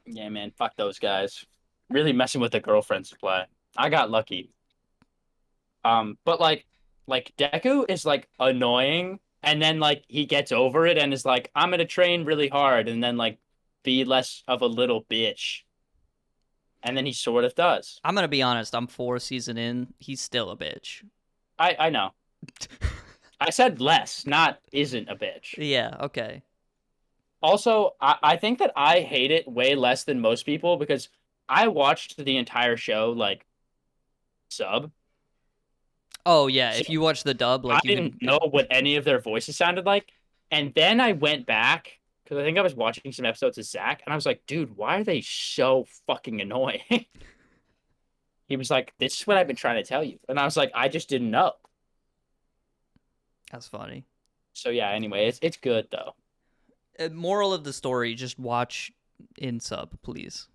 yeah, man, fuck those guys. Really messing with the girlfriend supply. I got lucky. But like Deku is like annoying, and then like he gets over it and is like, I'm gonna train really hard, and then like be less of a little bitch, and then he sort of does. I'm gonna be honest. I'm 4 season in. He's still a bitch. I know. I said less, not isn't a bitch. Yeah. Okay. Also, I think that I hate it way less than most people because I watched the entire show like sub. Oh yeah. So If you watch the dub, I like you didn't can. know what any of their voices sounded like. And then I went back because I think I was watching some episodes of Zach and I was like, dude, why are they so fucking annoying? He was like, this is what I've been trying to tell you. And I was like, I just didn't know. That's funny. So yeah, anyway, it's good though. Moral of the story: just watch in sub, please,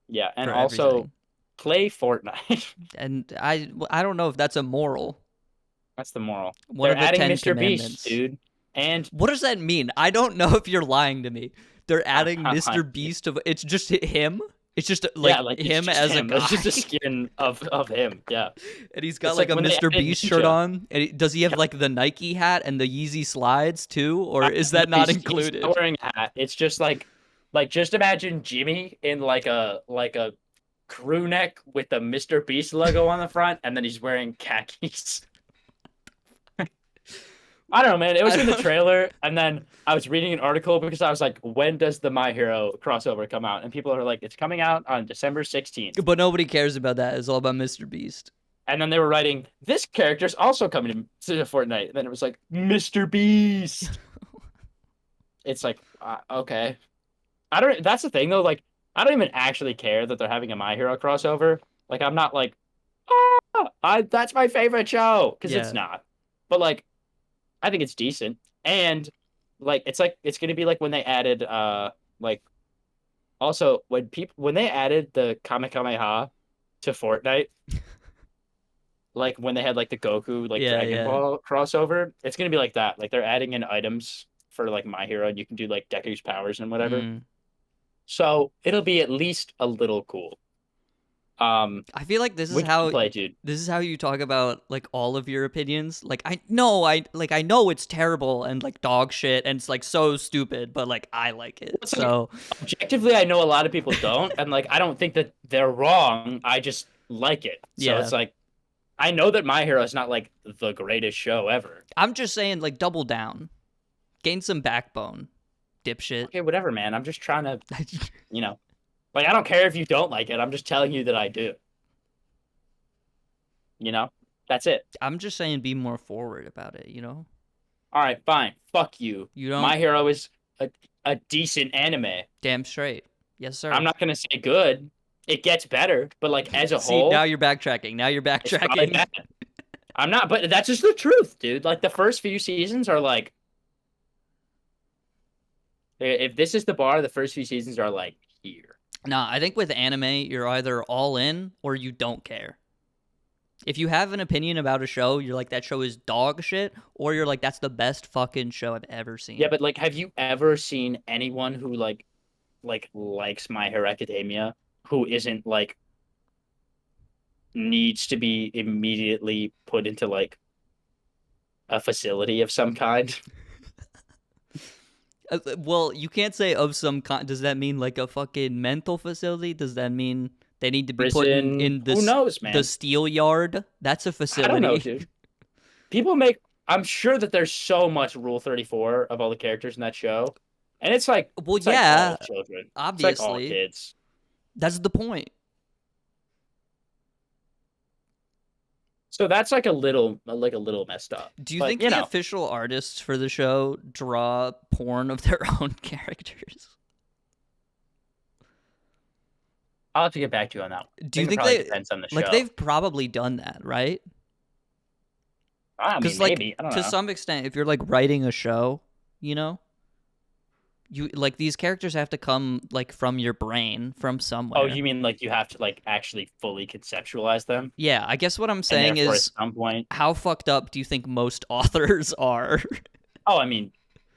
Yeah, and for also everything. play Fortnite. And I don't know if that's a moral. That's the moral. One They're of the adding Ten Mr. Beast, Commandments. dude. And What does that mean? I don't know if you're lying to me. They're adding Mr. Beast to. It's just him. It's just yeah, like like it's him just as a him. It's guy. just a skin of him. Yeah. And he's got It's like like a when they Mr. added Beast shirt Ninja. on. And does he have Yep. like the Nike hat and the Yeezy slides too, or is No, that not he's not included? wearing a hat. It's just like just imagine Jimmy in like a crew neck with the Mr. Beast logo on the front, and then he's wearing khakis. I don't know, man. It was I in the don't. trailer, and then I was reading an article because I was like, when does the My Hero crossover come out? And people are like, it's coming out on December 16th. But nobody cares about that. It's all about Mr. Beast. And then they were writing, this character's also coming to Fortnite. And then it was like, Mr. Beast. It's like, okay. I don't, that's the thing though. Like, I don't even actually care that they're having a My Hero crossover. Like, I'm not like, that's my favorite show. Because it's Yeah. not. But like, I think it's decent. And like it's gonna be like when they added like also when they added the Kamehameha to Fortnite, like when they had like the Goku like Yeah. Dragon Yeah. Ball crossover, it's gonna be like that. Like they're adding in items for like My Hero and you can do like Deku's powers and whatever. Mm. So it'll be at least a little cool. Um, I feel like this is which you how play, dude? you talk about like all of your opinions. Like I know it's terrible and like dog shit and it's like so stupid, but like I like it. It's like So objectively, I know a lot of people don't, and like I don't think that they're wrong. I just like it. So yeah, it's like I know that My Hero is not like the greatest show ever. I'm just saying like double down, gain some backbone, dipshit. Okay, whatever, man. I'm just trying to, you know, like I don't care if you don't like it. I'm just telling you that I do. You know, that's it. I'm just saying be more forward about it. All right, fine. Fuck you. You don't. My Hero is a, a decent anime. Damn straight. Yes, I'm sir. not gonna say good. It gets better, but like as a See, now whole, you're backtracking. Now you're it's probably backtracking. bad. I'm not, but that's just the truth, dude. Like the first few seasons are like, if this is the bar, the first few seasons are like here. Nah, I think with anime, you're either all in or you don't care. If you have an opinion about a show, you're like, that show is dog shit, or you're like, that's the best fucking show I've ever Yeah, seen. but like, have you ever seen anyone who like likes My Hero Academia who isn't like needs to be immediately put into like a facility of some kind? Well, you can't say of some kind. Does that mean like a fucking mental facility? Does that mean they need to be put Prison? in Who this knows, the man? steel yard? That's a I don't know, facility. dude. People make. I'm sure that there's so much Rule 34 of all the characters in that show, and Well, it's like all yeah, children. It's like all obviously. kids. That's the point. So that's like a little messed up. Do you But think you the know, official artists for the show draw porn of their own characters? I'll have to get back to you on that one. I Do you think it think probably they depends on the like show. they've probably done that, right? I mean, Because like maybe I don't to know. some extent, if you're like writing a show, you know, you like these characters have to come like from your brain from Oh, somewhere. you mean like you have to like actually fully conceptualize them, Yeah, I guess what I'm and saying therefore at is, some point, how fucked up do you think most authors are? oh, I mean,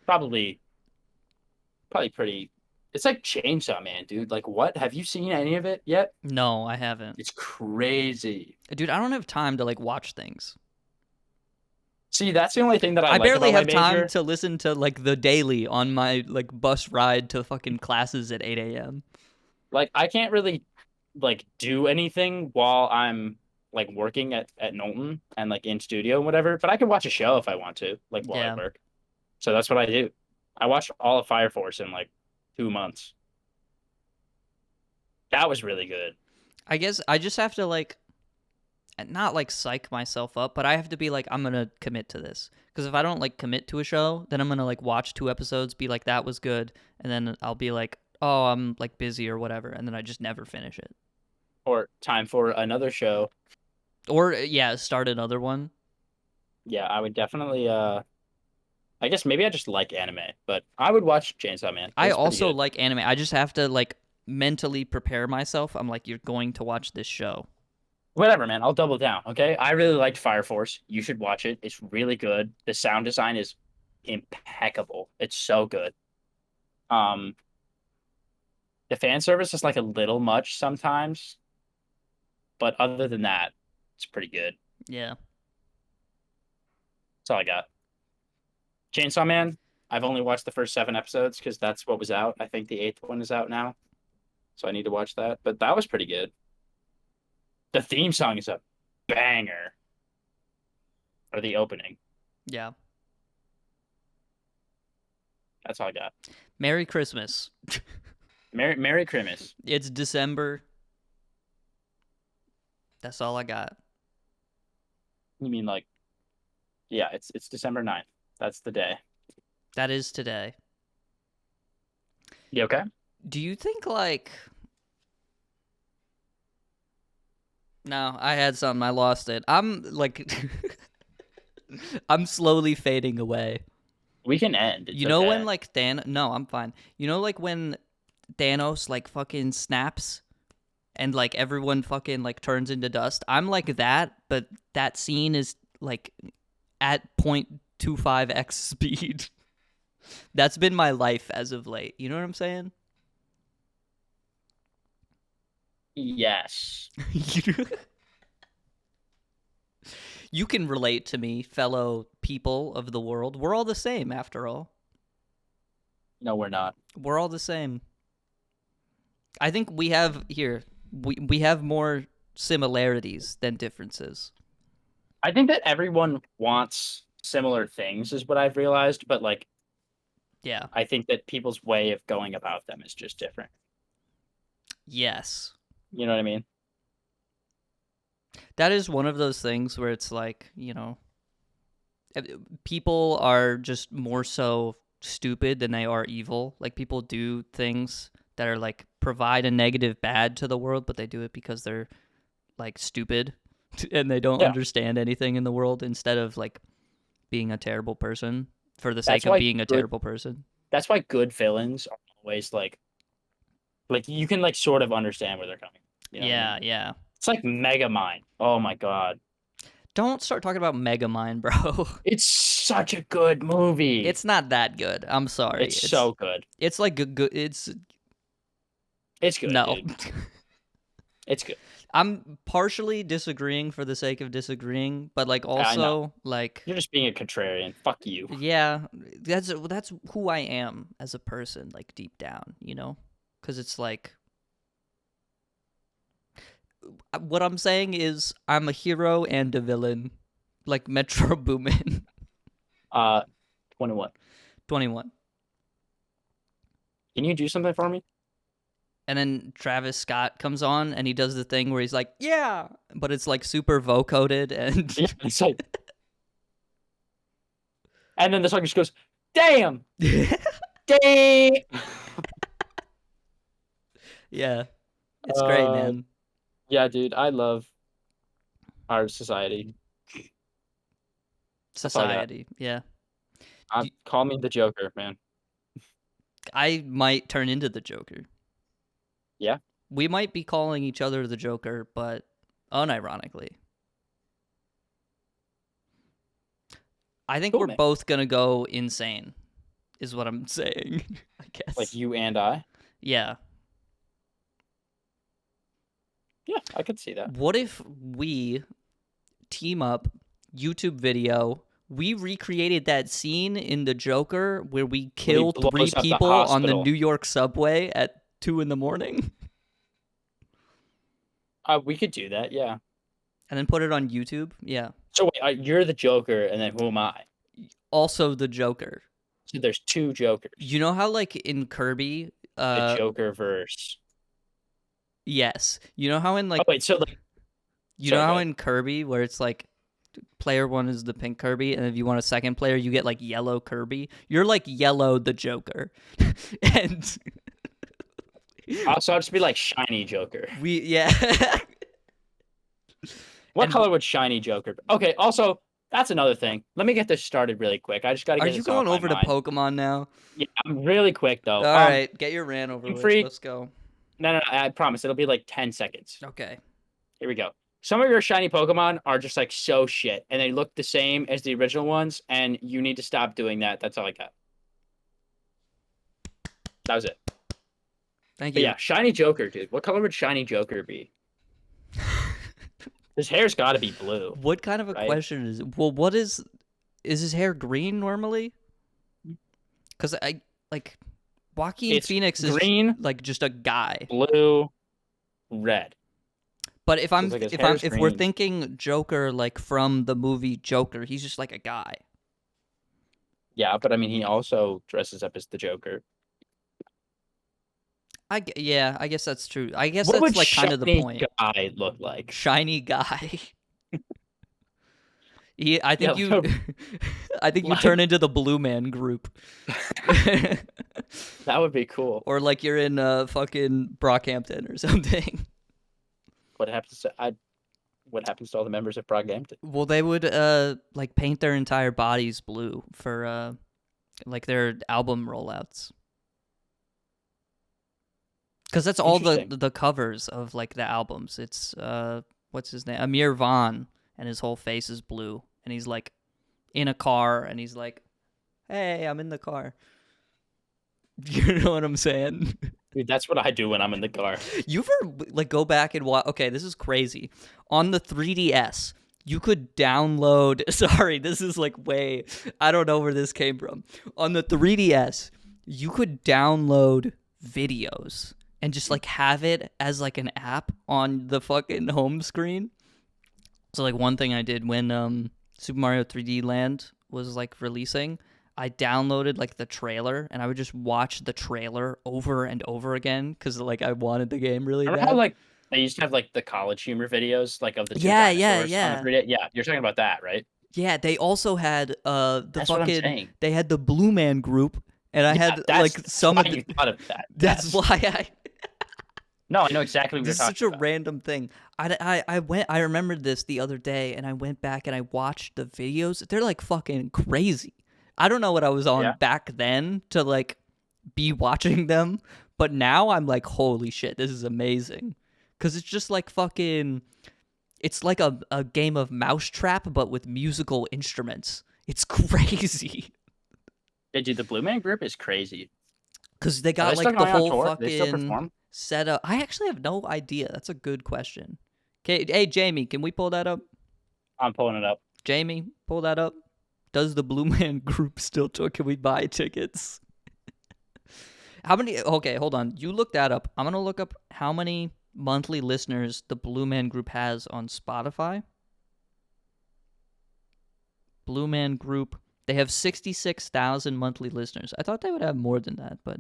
probably probably pretty. It's like Chainsaw Man, dude. Like, what? Have you seen any of it yet? No, I haven't. It's crazy. Dude, I don't have time to like watch things. See, that's the only thing that I I like barely about my have time major. to listen to like the daily on my like bus ride to fucking classes at 8 a.m. Like, I can't really like do anything while I'm like working at Knowlton and like in studio and whatever, but I can watch a show if I want to, like while I Yeah. work. So that's what I do. I watched all of Fire Force in like 2 months. That was really good. I guess I just have to like not like psych myself up, but I have to be like, I'm gonna commit to this. Because if I don't like commit to a show, then I'm gonna like watch 2 episodes, be like, that was good, and then I'll be like, oh, I'm like busy or whatever, and then I just never finish it. Or time for another show. Or yeah, start another one. Yeah, I would definitely I guess maybe I just like anime, but I would watch Chainsaw Man. I It's pretty also good. like anime. I just have to like mentally prepare myself. I'm like, you're going to watch this show. Whatever, man. I'll double down. Okay. I really liked Fire Force. You should watch it. It's really good. The sound design is impeccable. It's so good. Um, the fan service is like a little much sometimes, but other than that, it's pretty good. Yeah. That's all I got. Chainsaw Man. I've only watched the first 7 episodes because that's what was out. I think the eighth one is out now, so I need to watch that. But that was pretty good. The theme song is a banger, or the opening. Yeah. That's all I got. Merry Christmas. Merry Christmas. It's December. That's all I got. You mean like, yeah, it's December 9th. That's the day. That is today. You okay? Do you think like no, I had something, I lost it. I'm like I'm slowly fading away. We can end. It's You know when okay. like no, I'm fine. You know like when Thanos like fucking snaps and like everyone fucking like turns into dust? I'm like that, but that scene is like at 0.25x speed. That's been my life as of late. You know what I'm saying? Yes. You can relate to me, fellow people of the world. We're all the same, after all. No, we're not. We're all the same. I think we have here. We have more similarities than differences. I think that everyone wants similar things, is what I've realized, but like Yeah. I think that people's way of going about them is just different. Yes. You know what I mean? That is one of those things where it's like, people are just more so stupid than they are evil. Like people do things that are like provide a negative bad to the world, but they do it because they're like stupid and they don't Yeah. understand anything in the world instead of like being a terrible person for the sake That's of why being a good terrible person. that's why good villains are always like you can like sort of understand where they're coming. You know what I mean? Yeah, yeah. It's like Megamind. Oh my god. Don't start talking about Megamind, bro. It's such a good movie. It's not that good. I'm sorry. It's so good. It's like a good it's It's good, no. dude. It's good. I'm partially disagreeing for the sake of disagreeing, but like I know. also like You're just being a contrarian. Fuck you. yeah, that's who I am as a person, like deep down, because it's like what I'm saying is I'm a hero and a villain, like Metro Boomin. Uh 21. 21. Can you do something for me? And then Travis Scott comes on and he does the thing where he's like, yeah, but it's like super vocoded and Yeah, it's like and then the song just goes, damn! Damn! yeah, it's great, man. Yeah, dude, I love our society. That's all I got. Society, yeah. Call me the Joker, man. I might turn into the Joker. Yeah. We might be calling each other the Joker, but unironically. I think Cool, we're man. both going to go insane, is what I'm saying, I guess. Like you and I. Yeah. Yeah, I could see that. What if we team up, YouTube video, we recreated that scene in The Joker where we kill blows 3 up the people on the hospital. New York subway at 2 a.m? We could do that, yeah. And then put it on YouTube? Yeah. So wait, you're the Joker, and then who am I? Also the Joker. So there's 2 Jokers. You know how like in Kirby, The Joker verse. yes. You know how in like Oh wait, so like you sorry, know go how ahead. in Kirby where it's like player 1 is the pink Kirby and if you want a second player you get like yellow Kirby. You're like yellow the Joker. And So I'll just be like shiny Joker. yeah. What And color would shiny Joker be? Okay, also, that's another thing. Let me get this started really quick. I just got to are get you this off going my over to mind. Pokemon now? Yeah, really quick though. All right, get your rant over with. free. Let's go. No, I promise. It'll be like 10 seconds. Okay. Here we go. Some of your shiny Pokemon are just like so shit, and they look the same as the original ones, and you need to stop doing that. That's all I got. That was it. Thank But you. yeah, shiny Joker, dude. What color would shiny Joker be? His hair's got to be blue. What kind of a right? question is it? Well, what is his hair green normally? Because I like Joaquin It's Phoenix is green, like just a guy. blue, red. But if I'm like his if hair's we're green. thinking Joker like from the movie Joker, he's just like a guy. Yeah, but I mean, he also dresses up as the Joker. I guess that's true. I guess What that's would like kind of the shiny point. guy look like? Shiny guy. I think Yeah, you like I think you like- turn into the Blue Man Group. That would be cool. Or like you're in fucking Brockhampton or something. What happens to all the members of Brockhampton? Well, they would like paint their entire bodies blue for like their album rollouts. Cuz that's all the covers of like the albums. It's what's his name? Amir Vaughn, and his whole face is blue and he's like in a car and he's like, "Hey, I'm in the car." You know what I'm saying? Dude, that's what I do when I'm in the car. You ever like go back and watch? Okay, this is crazy. On the 3DS, you could download. Sorry, this is like way. I don't know where this came from. On the 3DS, you could download videos and just like have it as like an app on the fucking home screen. So like one thing I did when Super Mario 3D Land was like releasing, I downloaded like the trailer and I would just watch the trailer over and over again because like I wanted the game really Remember how bad. like they used to have like the college humor videos, like of the two Yeah, yeah, dinosaurs on the yeah. 3D? Yeah, you're talking about that, right? Yeah, they also had the That's what I'm fucking saying. they had the Blue Man Group and I Yeah, had like that's some why of the you thought of that. that's Yes. why I No, I know exactly what you're this is such a talking about. random thing. I remembered this the other day and I went back and I watched the videos. They're like fucking crazy. I don't know what I was on Yeah. back then to like be watching them, but now I'm like, holy shit, this is amazing. Cause it's just like fucking it's like a game of mousetrap but with musical instruments. It's crazy. Yeah, dude, the Blue Man Group is crazy. Cause they Are they got still like the going on whole tour? Do they still fucking perform? setup. I actually have no idea. That's a good question. Okay, hey Jamie, can we pull that up? I'm pulling it up. Jamie, pull that up. Does the Blue Man Group still tour? Can we buy tickets? How many? Okay, hold on. You look that up. I'm gonna look up how many monthly listeners the Blue Man Group has on Spotify. Blue Man Group. They have 66,000 monthly listeners. I thought they would have more than that, but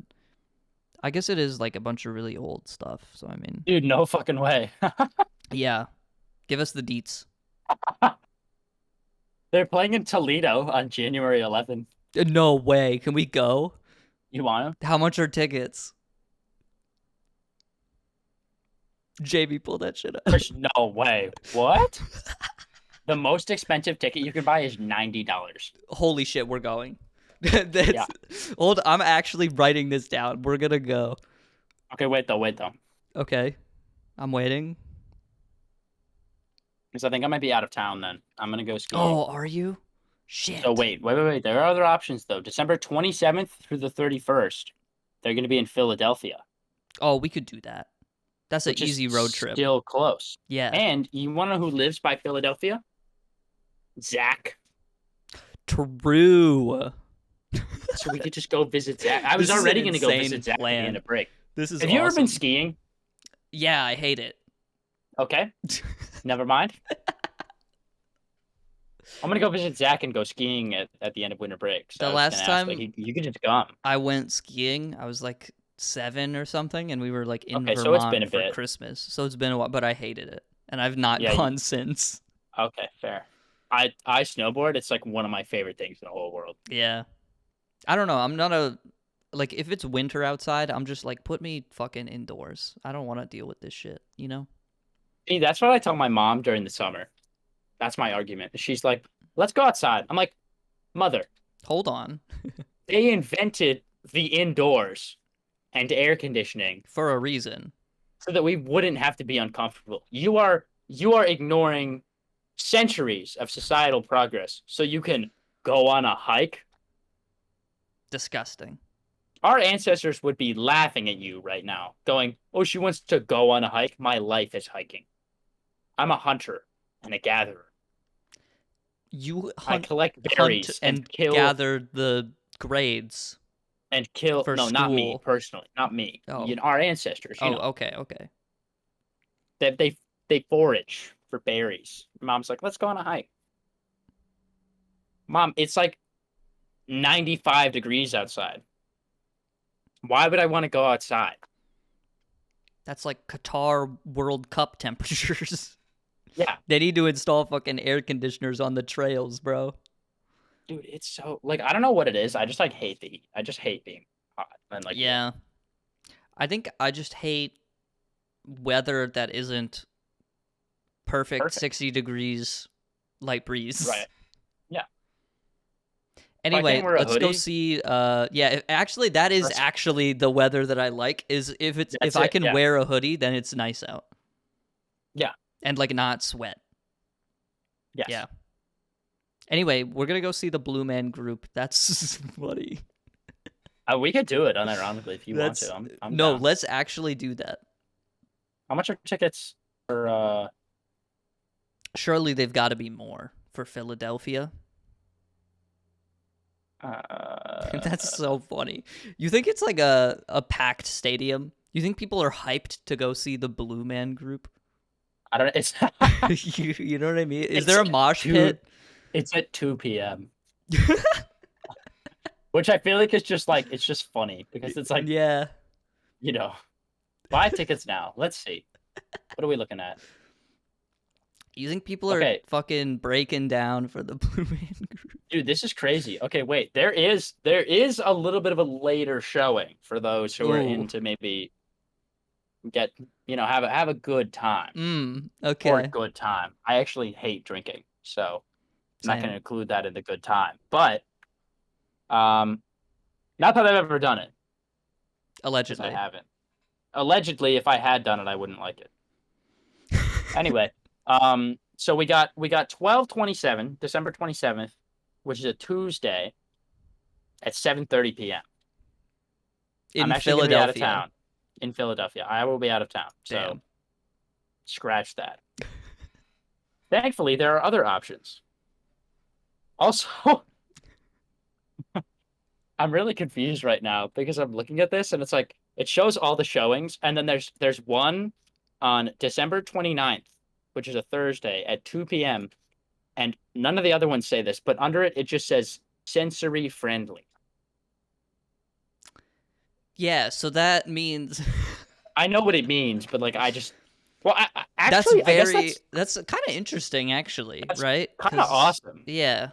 I guess it is like a bunch of really old stuff. So I mean, Dude, no fucking way. yeah. Give us the deets. They're playing in Toledo on January 11th. No way. Can we go? You want How much are tickets? Jamie, pull that shit up. There's no way. What? The most expensive ticket you can buy is $90. Holy shit, we're going. Yeah. Hold, I'm actually writing this down. We're gonna go. Okay, wait though. Okay, I'm waiting. Because I think I might be out of town then. I'm gonna go skiing. Oh, are you? Shit. So wait. There are other options though. December 27th through the 31st. They're gonna be in Philadelphia, Oh, we could do that. That's an which easy is road trip. still close. Yeah. And you want to know who lives by Philadelphia? Zach. True. So we could just go visit Zach. I This was is an already gonna go insane visit Zach at the plan. end of break. This is Have you ever been awesome. skiing? Yeah, I hate it. Okay. Never mind. I'm gonna go visit Zach and go skiing at the end of winter break. So The I was last gonna ask, time like, you could just come. I went skiing, I was like 7 or something, and we were like in Okay, so it's been a Vermont for bit. Christmas. So it's been a while, but I hated it, and I've not Yeah, gone since. Okay, fair. I snowboard. It's like one of my favorite things in the whole world. Yeah, I don't know. I'm not a like if it's winter outside, I'm just like put me fucking indoors. I don't want to deal with this shit. You know? See, that's what I tell my mom during the summer. That's my argument. She's like, "Let's go outside." I'm like, "Mother, Hold on. they invented the indoors and air conditioning For a reason. so that we wouldn't have to be uncomfortable. You are ignoring centuries of societal progress so you can go on a hike. Disgusting. Our ancestors would be laughing at you right now, going, "Oh, she wants to go on a hike. My life is hiking. I'm a hunter and a gatherer. You I hunt, collect hunt berries and kill gather the grades and kill." for No, not me school. personally, not me. Oh. Our ancestors. Oh, okay, okay. They forage for berries. Mom's like, "Let's go on a hike." Mom, it's like 95 degrees outside. Why would I want to go outside? That's like Qatar World Cup temperatures. Yeah, They need to install fucking air conditioners on the trails, bro. dude, it's so like I don't know what it is. I just like hate the heat. I just hate being hot and like Yeah. I think I just hate weather that isn't perfect, 60 degrees light breeze. Right. Yeah. Anyway, can't wear a let's go hoodie? see actually that is Let's- actually the weather that I like is if That's I it, can yeah. wear a hoodie, then it's nice out. Yeah. And like not sweat. Yes. Yeah. Anyway, we're going to go see the Blue Man Group. That's funny. We could do it unironically if you want That's to. I'm no, down. let's actually do that. How much are tickets for Surely they've got to be more for Philadelphia. That's so uh funny. You think it's like a packed stadium? You think people are hyped to go see the Blue Man Group? I don't it's You know what I mean? Is it's there a mosh two pit? it's at 2 p.m. Which I feel like is just like it's just funny because it's like, Yeah. you know, buy tickets now. Let's see. What are we looking at? You think people are Okay, fucking breaking down for the Blue Man Group? dude, this is crazy. Okay, wait. There is a little bit of a later showing for those who are Ooh. into maybe get, have a good time or a Okay. good time. I actually hate drinking, so I'm not going to Same. include that in the good time. But um not that I've ever done it because I Allegedly. haven't. Allegedly, if I had done it, I wouldn't like it. Anyway, so we got 12/27, December 27th, which is a Tuesday at 7:30 p.m. I'm In actually going to be out of Philadelphia. town in Philadelphia. I will be out of town. So Damn. scratch that. Thankfully, there are other options. Also, I'm really confused right now because I'm looking at this and it's like it shows all the showings and then there's one on December 29th, which is a Thursday at 2 p.m. and none of the other ones say this, but under it it just says sensory friendly. Yeah, so that means I know what it means, but like I just well, that's actually I guess that's kind of interesting actually, that's right? kind of Cuz awesome. yeah.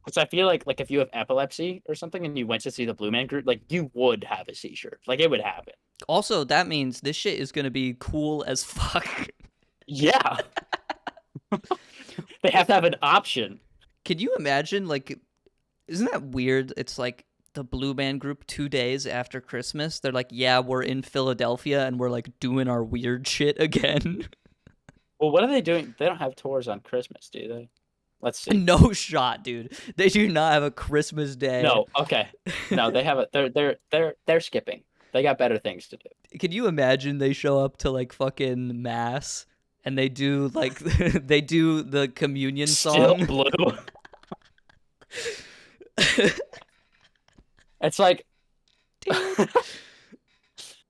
Because I feel like if you have epilepsy or something and you went to see the Blue Man Group, like you would have a seizure. Like it would happen. Also, that means this shit is going to be cool as fuck. Yeah. They have to have an option. Can you imagine like isn't that weird? It's like the Blue Man Group 2 days after Christmas. They're like, "Yeah, we're in Philadelphia and we're like doing our weird shit again." Well, what are they doing? They don't have tours on Christmas, do they? Let's see. No shot, dude. They do not have a Christmas day. No, okay. No, they have a they're skipping. They got better things to do. Can you imagine they show up to like fucking mass and they do like they do the communion Still song? blue. It's like Dude.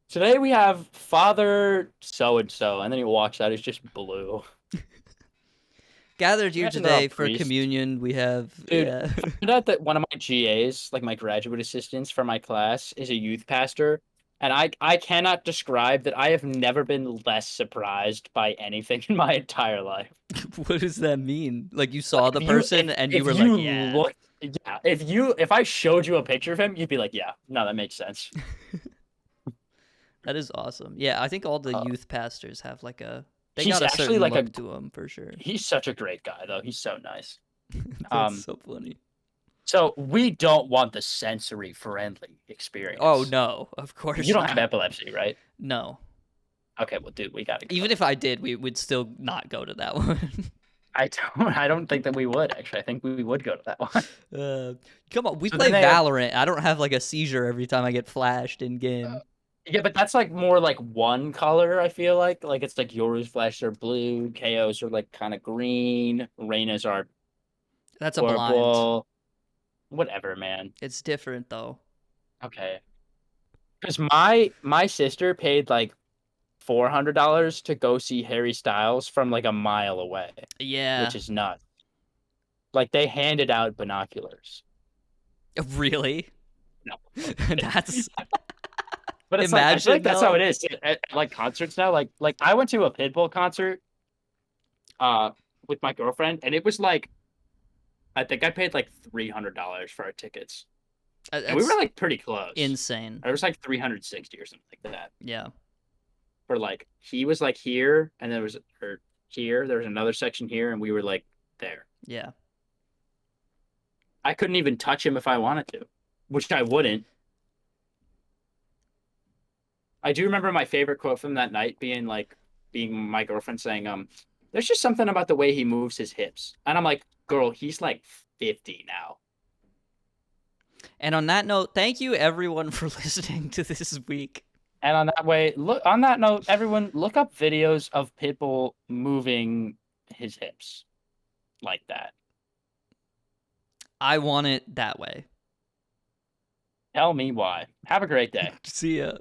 today we have Father so and so, and then he walks out. He's just blue. Gathered here Imagine they're all today for priests. communion. We have Dude, yeah. I found out that one of my GAs, like my graduate assistants for my class, is a youth pastor. And I cannot describe that I have never been less surprised by anything in my entire life. What does that mean? Like you Like saw the person and you if were like, you yeah. look yeah, if I showed you a picture of him, you'd be like, yeah, no, that makes sense. That is awesome. Yeah, I think all the Uh, youth pastors have like they he's got a actually certain like look to them for sure. he's such a great guy though. He's so nice. That's Um, so funny. so we don't want the sensory friendly Oh experience. no, of You course don't have not. epilepsy, right? No. Okay, well, dude, we gotta Even go. if I did, we would still not go to that one. I don't think that we would actually. I think we would go to that one. uh, come on, we So play then they have Valorant. I don't have like a seizure every time I get flashed in game. yeah, but that's like more like one color, I feel like it's like yours flashes are blue, KOs are like kind of green, Reina's are That's a blind. purple. Whatever, man. It's different though. Okay. Because my sister paid like $400 to go see Harry Styles from like a mile away, Yeah. which is nuts. Like they handed out binoculars. Really? No. That's But it's like I feel like imagine that's how though. it is at like concerts now. Like I went to a pitbull concert uh with my girlfriend and it was like I think I paid like $300 for our tickets. And we were That's like pretty close. insane. It was like 360 or something like that. Yeah. For like he was like here and there was or here, there was another section here and we were like there. Yeah. I couldn't even touch him if I wanted to, which I wouldn't. I do remember my favorite quote from that night being my girlfriend saying, there's just something about the way he moves his hips. And I'm like, girl, he's like 50 now. And on that note, thank you everyone for listening to this week. And on that note, everyone look up videos of Pitbull moving his hips like that. I want it that way. Tell me why. Have a great day. See ya.